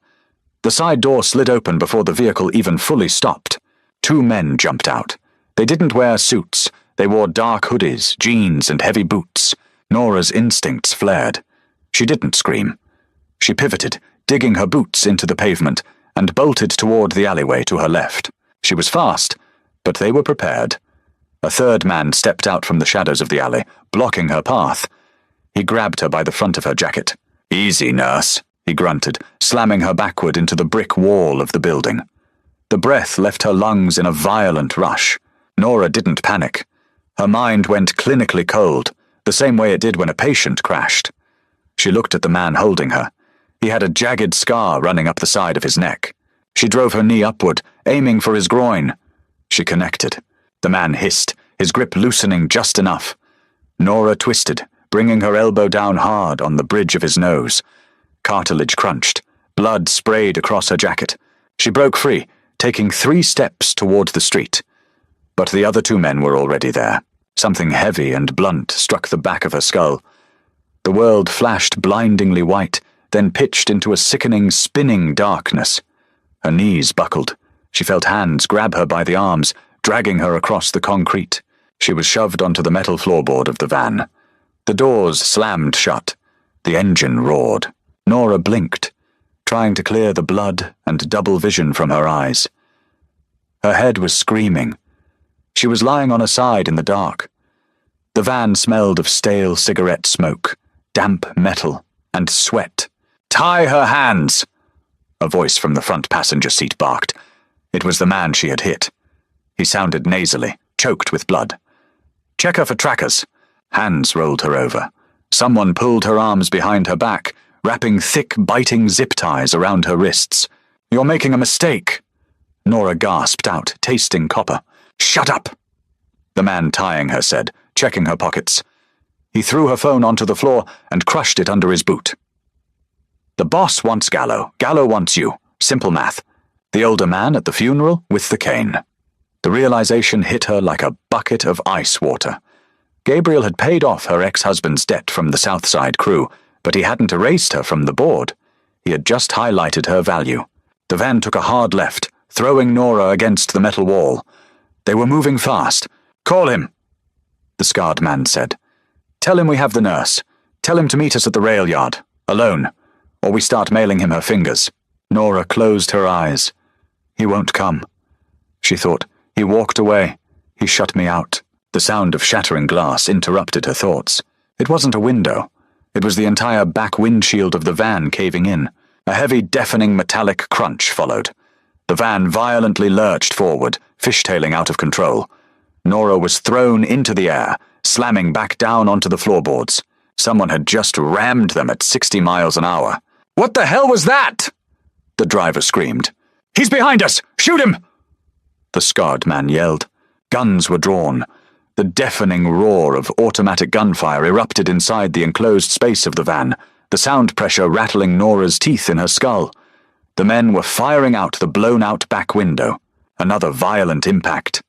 Speaker 1: The side door slid open before the vehicle even fully stopped. 2 men jumped out. They didn't wear suits. They wore dark hoodies, jeans, and heavy boots. Nora's instincts flared. She didn't scream. She pivoted, digging her boots into the pavement, and bolted toward the alleyway to her left. She was fast, but they were prepared. A third man stepped out from the shadows of the alley, blocking her path. He grabbed her by the front of her jacket. "Easy, nurse," he grunted, slamming her backward into the brick wall of the building. The breath left her lungs in a violent rush. Nora didn't panic. Her mind went clinically cold, the same way it did when a patient crashed. She looked at the man holding her. He had a jagged scar running up the side of his neck. She drove her knee upward, aiming for his groin. She connected. The man hissed, his grip loosening just enough. Nora twisted, bringing her elbow down hard on the bridge of his nose. Cartilage crunched. Blood sprayed across her jacket. She broke free, taking 3 steps toward the street. But the other 2 men were already there. Something heavy and blunt struck the back of her skull. The world flashed blindingly white, then pitched into a sickening, spinning darkness. Her knees buckled. She felt hands grab her by the arms, dragging her across the concrete. She was shoved onto the metal floorboard of the van. The doors slammed shut. The engine roared. Nora blinked, trying to clear the blood and double vision from her eyes. Her head was screaming. She was lying on her side in the dark. The van smelled of stale cigarette smoke, damp metal, and sweat. "Tie her hands!" a voice from the front passenger seat barked. It was the man she had hit. He sounded nasally, choked with blood. Check her for trackers." Hands rolled her over. Someone pulled her arms behind her back, wrapping thick, biting zip ties around her wrists. "You're making a mistake," Nora gasped out, tasting copper. "Shut up," the man tying her said, checking her pockets. He threw her phone onto the floor and crushed it under his boot. "The boss wants Gallo. Gallo wants you. Simple math." The older man at the funeral with the cane. The realization hit her like a bucket of ice water. Gabriel had paid off her ex-husband's debt from the Southside crew, but he hadn't erased her from the board. He had just highlighted her value. The van took a hard left, throwing Nora against the metal wall. They were moving fast. "Call him," the scarred man said. "Tell him we have the nurse. Tell him to meet us at the rail yard, alone, or we start mailing him her fingers." Nora closed her eyes. "He won't come," she thought. "He walked away. He shut me out." The sound of shattering glass interrupted her thoughts. It wasn't a window. It was the entire back windshield of the van caving in. A heavy, deafening metallic crunch followed. The van violently lurched forward, fishtailing out of control. Nora was thrown into the air, slamming back down onto the floorboards. Someone had just rammed them at 60 miles an hour. "What the hell was that?" the driver screamed. "He's behind us! Shoot him!" the scarred man yelled. Guns were drawn. The deafening roar of automatic gunfire erupted inside the enclosed space of the van, the sound pressure rattling Nora's teeth in her skull. The men were firing out the blown-out back window. Another violent impact.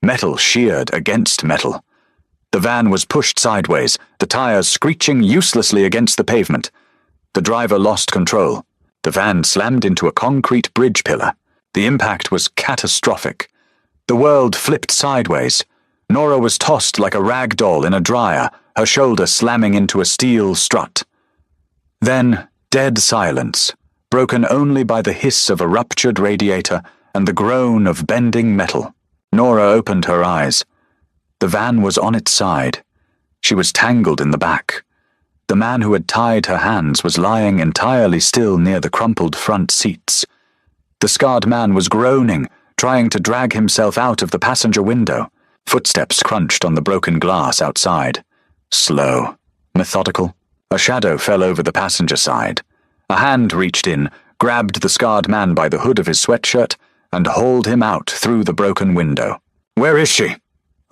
Speaker 1: Metal sheared against metal. The van was pushed sideways, the tires screeching uselessly against the pavement. The driver lost control. The van slammed into a concrete bridge pillar. The impact was catastrophic. The world flipped sideways. Nora was tossed like a rag doll in a dryer, her shoulder slamming into a steel strut. Then, dead silence, broken only by the hiss of a ruptured radiator and the groan of bending metal. Nora opened her eyes. The van was on its side. She was tangled in the back. The man who had tied her hands was lying entirely still near the crumpled front seats. The scarred man was groaning, trying to drag himself out of the passenger window. Footsteps crunched on the broken glass outside. Slow, methodical. A shadow fell over the passenger side. A hand reached in, grabbed the scarred man by the hood of his sweatshirt, and hauled him out through the broken window. "Where is she?"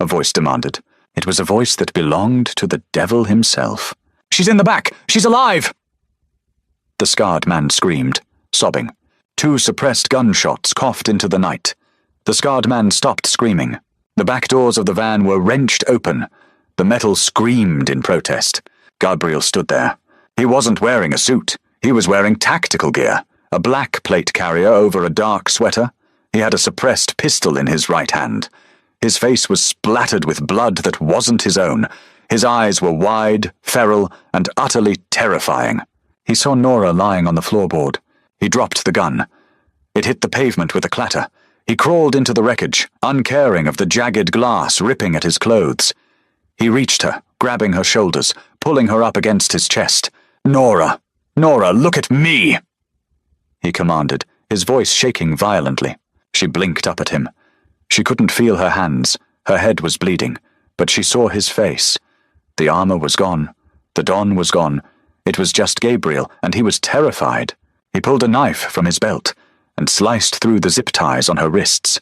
Speaker 1: a voice demanded. It was a voice that belonged to the devil himself. "She's in the back! She's alive!" The scarred man screamed, sobbing. 2 suppressed gunshots coughed into the night. The scarred man stopped screaming. The back doors of the van were wrenched open. The metal screamed in protest. Gabriel stood there. He wasn't wearing a suit. He was wearing tactical gear, a black plate carrier over a dark sweater. He had a suppressed pistol in his right hand. His face was splattered with blood that wasn't his own. His eyes were wide, feral, and utterly terrifying. He saw Nora lying on the floorboard. He dropped the gun. It hit the pavement with a clatter. He crawled into the wreckage, uncaring of the jagged glass ripping at his clothes. He reached her, grabbing her shoulders, pulling her up against his chest. "Nora! Nora, look at me!" he commanded, his voice shaking violently. She blinked up at him. She couldn't feel her hands. Her head was bleeding, but she saw his face. The armor was gone. The Don was gone. It was just Gabriel, and he was terrified. He pulled a knife from his belt and sliced through the zip ties on her wrists.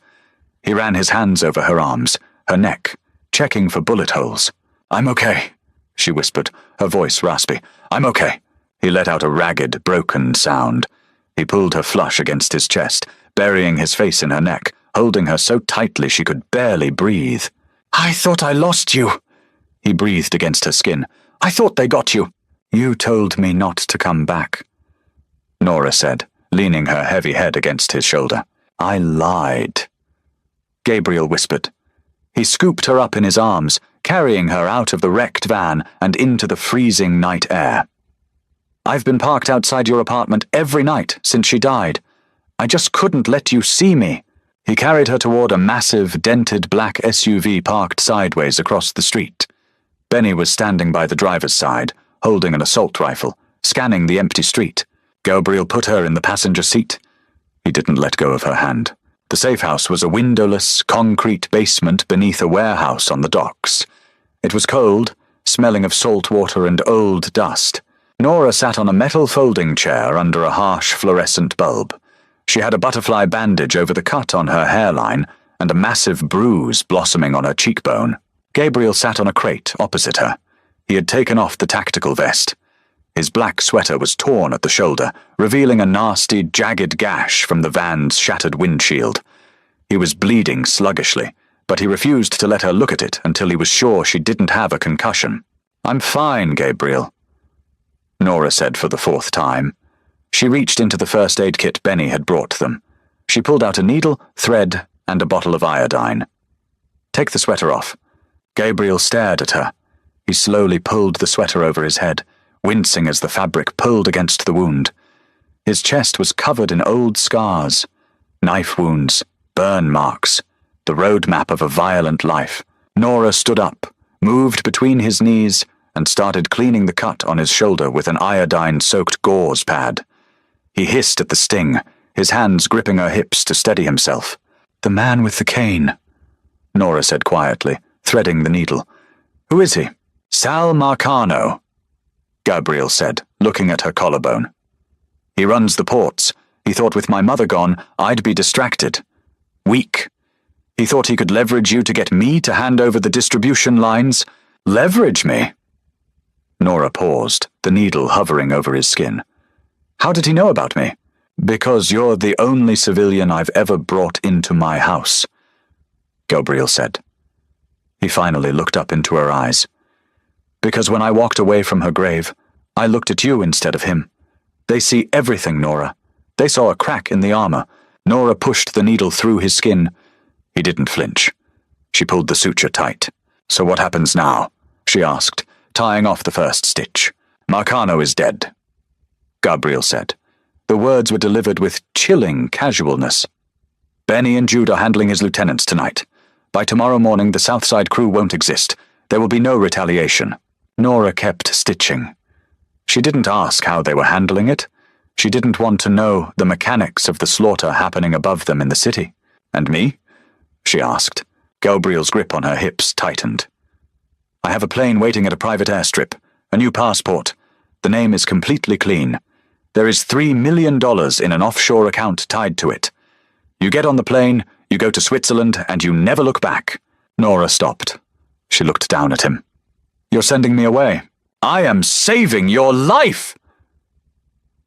Speaker 1: He ran his hands over her arms, her neck, checking for bullet holes. "I'm okay," she whispered, her voice raspy. "I'm okay." He let out a ragged, broken sound. He pulled her flush against his chest, burying his face in her neck, holding her so tightly she could barely breathe. "I thought I lost you," he breathed against her skin. "I thought they got you." "You told me not to come back," Nora said, leaning her heavy head against his shoulder. "I lied," Gabriel whispered. He scooped her up in his arms, carrying her out of the wrecked van and into the freezing night air. "I've been parked outside your apartment every night since she died. I just couldn't let you see me." He carried her toward a massive, dented black SUV parked sideways across the street. Benny was standing by the driver's side, holding an assault rifle, scanning the empty street. Gabriel put her in the passenger seat. He didn't let go of her hand. The safe house was a windowless, concrete basement beneath a warehouse on the docks. It was cold, smelling of salt water and old dust. Nora sat on a metal folding chair under a harsh fluorescent bulb. She had a butterfly bandage over the cut on her hairline and a massive bruise blossoming on her cheekbone. Gabriel sat on a crate opposite her. He had taken off the tactical vest. His black sweater was torn at the shoulder, revealing a nasty, jagged gash from the van's shattered windshield. He was bleeding sluggishly, but he refused to let her look at it until he was sure she didn't have a concussion. "I'm fine, Gabriel," Nora said for the fourth time. She reached into the first aid kit Benny had brought them. She pulled out a needle, thread, and a bottle of iodine. "Take the sweater off." Gabriel stared at her. He slowly pulled the sweater over his head, wincing as the fabric pulled against the wound. His chest was covered in old scars, knife wounds, burn marks, the roadmap of a violent life. Nora stood up, moved between his knees, and started cleaning the cut on his shoulder with an iodine-soaked gauze pad. He hissed at the sting, his hands gripping her hips to steady himself. "The man with the cane," Nora said quietly, threading the needle. "Who is he?" "Sal Marcano," Gabriel said, looking at her collarbone. "He runs the ports. He thought with my mother gone, I'd be distracted. Weak. He thought he could leverage you to get me to hand over the distribution lines. Leverage me?" Nora paused, the needle hovering over his skin. "How did he know about me?" "Because you're the only civilian I've ever brought into my house," Gabriel said. He finally looked up into her eyes. "Because when I walked away from her grave, I looked at you instead of him. They see everything, Nora. They saw a crack in the armor." Nora pushed the needle through his skin. He didn't flinch. She pulled the suture tight. "So what happens now?" she asked, tying off the first stitch. "Marcano is dead," Gabriel said. The words were delivered with chilling casualness. "Benny and Jude are handling his lieutenants tonight. By tomorrow morning the Southside crew won't exist. There will be no retaliation." Nora kept stitching. She didn't ask how they were handling it. She didn't want to know the mechanics of the slaughter happening above them in the city. "And me?" she asked. Gabriel's grip on her hips tightened. "I have a plane waiting at a private airstrip. A new passport. The name is completely clean. There is $3 million in an offshore account tied to it. You get on the plane, you go to Switzerland, and you never look back." Nora stopped. She looked down at him. "You're sending me away." "I am saving your life!"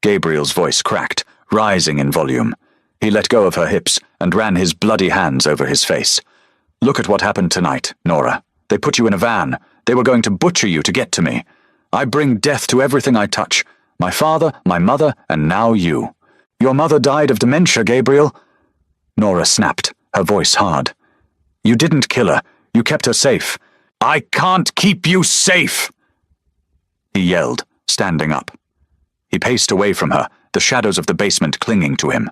Speaker 1: Gabriel's voice cracked, rising in volume. He let go of her hips and ran his bloody hands over his face. "Look at what happened tonight, Nora. They put you in a van. They were going to butcher you to get to me. I bring death to everything I touch. My father, my mother, and now you. Your mother died of dementia, Gabriel." Nora snapped, her voice hard. "You didn't kill her. You kept her safe." "I can't keep you safe!" he yelled, standing up. He paced away from her, the shadows of the basement clinging to him.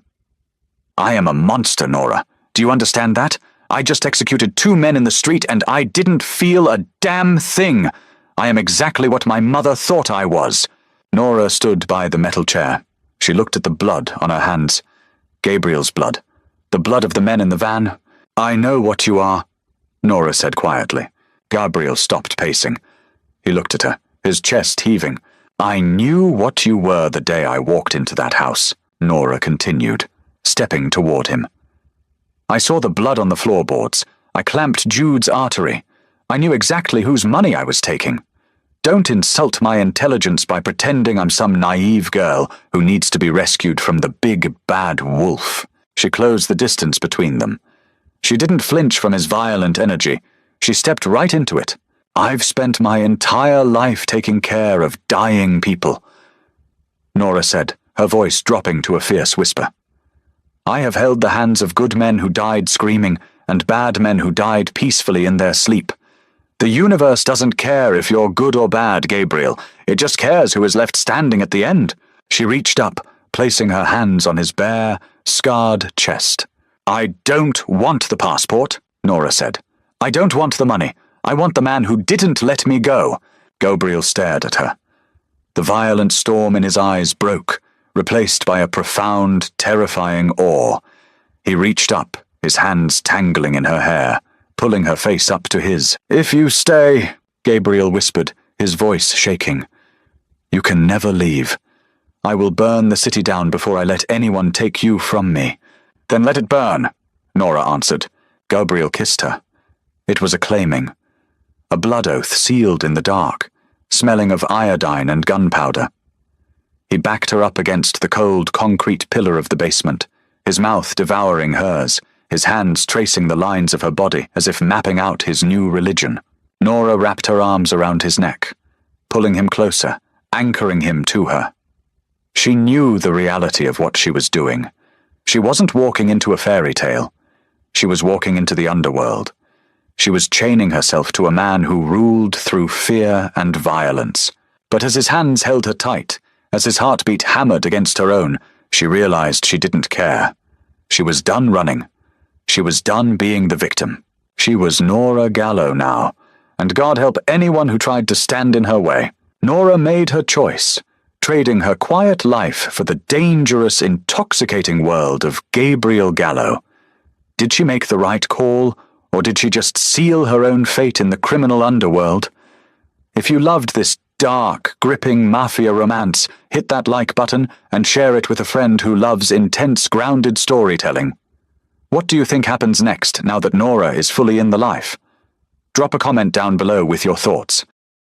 Speaker 1: "I am a monster, Nora. Do you understand that? I just executed 2 men in the street and I didn't feel a damn thing. I am exactly what my mother thought I was." Nora stood by the metal chair. She looked at the blood on her hands. Gabriel's blood. The blood of the men in the van. "I know what you are," Nora said quietly. Gabriel stopped pacing. He looked at her, his chest heaving. "I knew what you were the day I walked into that house," Nora continued, stepping toward him. "I saw the blood on the floorboards. I clamped Jude's artery. I knew exactly whose money I was taking. Don't insult my intelligence by pretending I'm some naive girl who needs to be rescued from the big bad wolf." She closed the distance between them. She didn't flinch from his violent energy. She stepped right into it. "I've spent my entire life taking care of dying people," Nora said, her voice dropping to a fierce whisper. "I have held the hands of good men who died screaming and bad men who died peacefully in their sleep. The universe doesn't care if you're good or bad, Gabriel. It just cares who is left standing at the end." She reached up, placing her hands on his bare, scarred chest. "I don't want the passport," Nora said. "I don't want the money. I want the man who didn't let me go." Gabriel stared at her. The violent storm in his eyes broke, replaced by a profound, terrifying awe. He reached up, his hands tangling in her hair, pulling her face up to his. "If you stay," Gabriel whispered, his voice shaking. "You can never leave. I will burn the city down before I let anyone take you from me." "Then let it burn," Nora answered. Gabriel kissed her. It was a claiming. A blood oath sealed in the dark, smelling of iodine and gunpowder. He backed her up against the cold concrete pillar of the basement, his mouth devouring hers, his hands tracing the lines of her body as if mapping out his new religion. Nora wrapped her arms around his neck, pulling him closer, anchoring him to her. She knew the reality of what she was doing. She wasn't walking into a fairy tale. She was walking into the underworld. She was chaining herself to a man who ruled through fear and violence. But as his hands held her tight, as his heartbeat hammered against her own, she realized she didn't care. She was done running. She was done being the victim. She was Nora Gallo now, and God help anyone who tried to stand in her way. Nora made her choice, trading her quiet life for the dangerous, intoxicating world of Gabriel Gallo. Did she make the right call, or did she just seal her own fate in the criminal underworld? If you loved this dark, gripping mafia romance, hit that like button and share it with a friend who loves intense, grounded storytelling. What do you think happens next now that Nora is fully in the life? Drop a comment down below with your thoughts.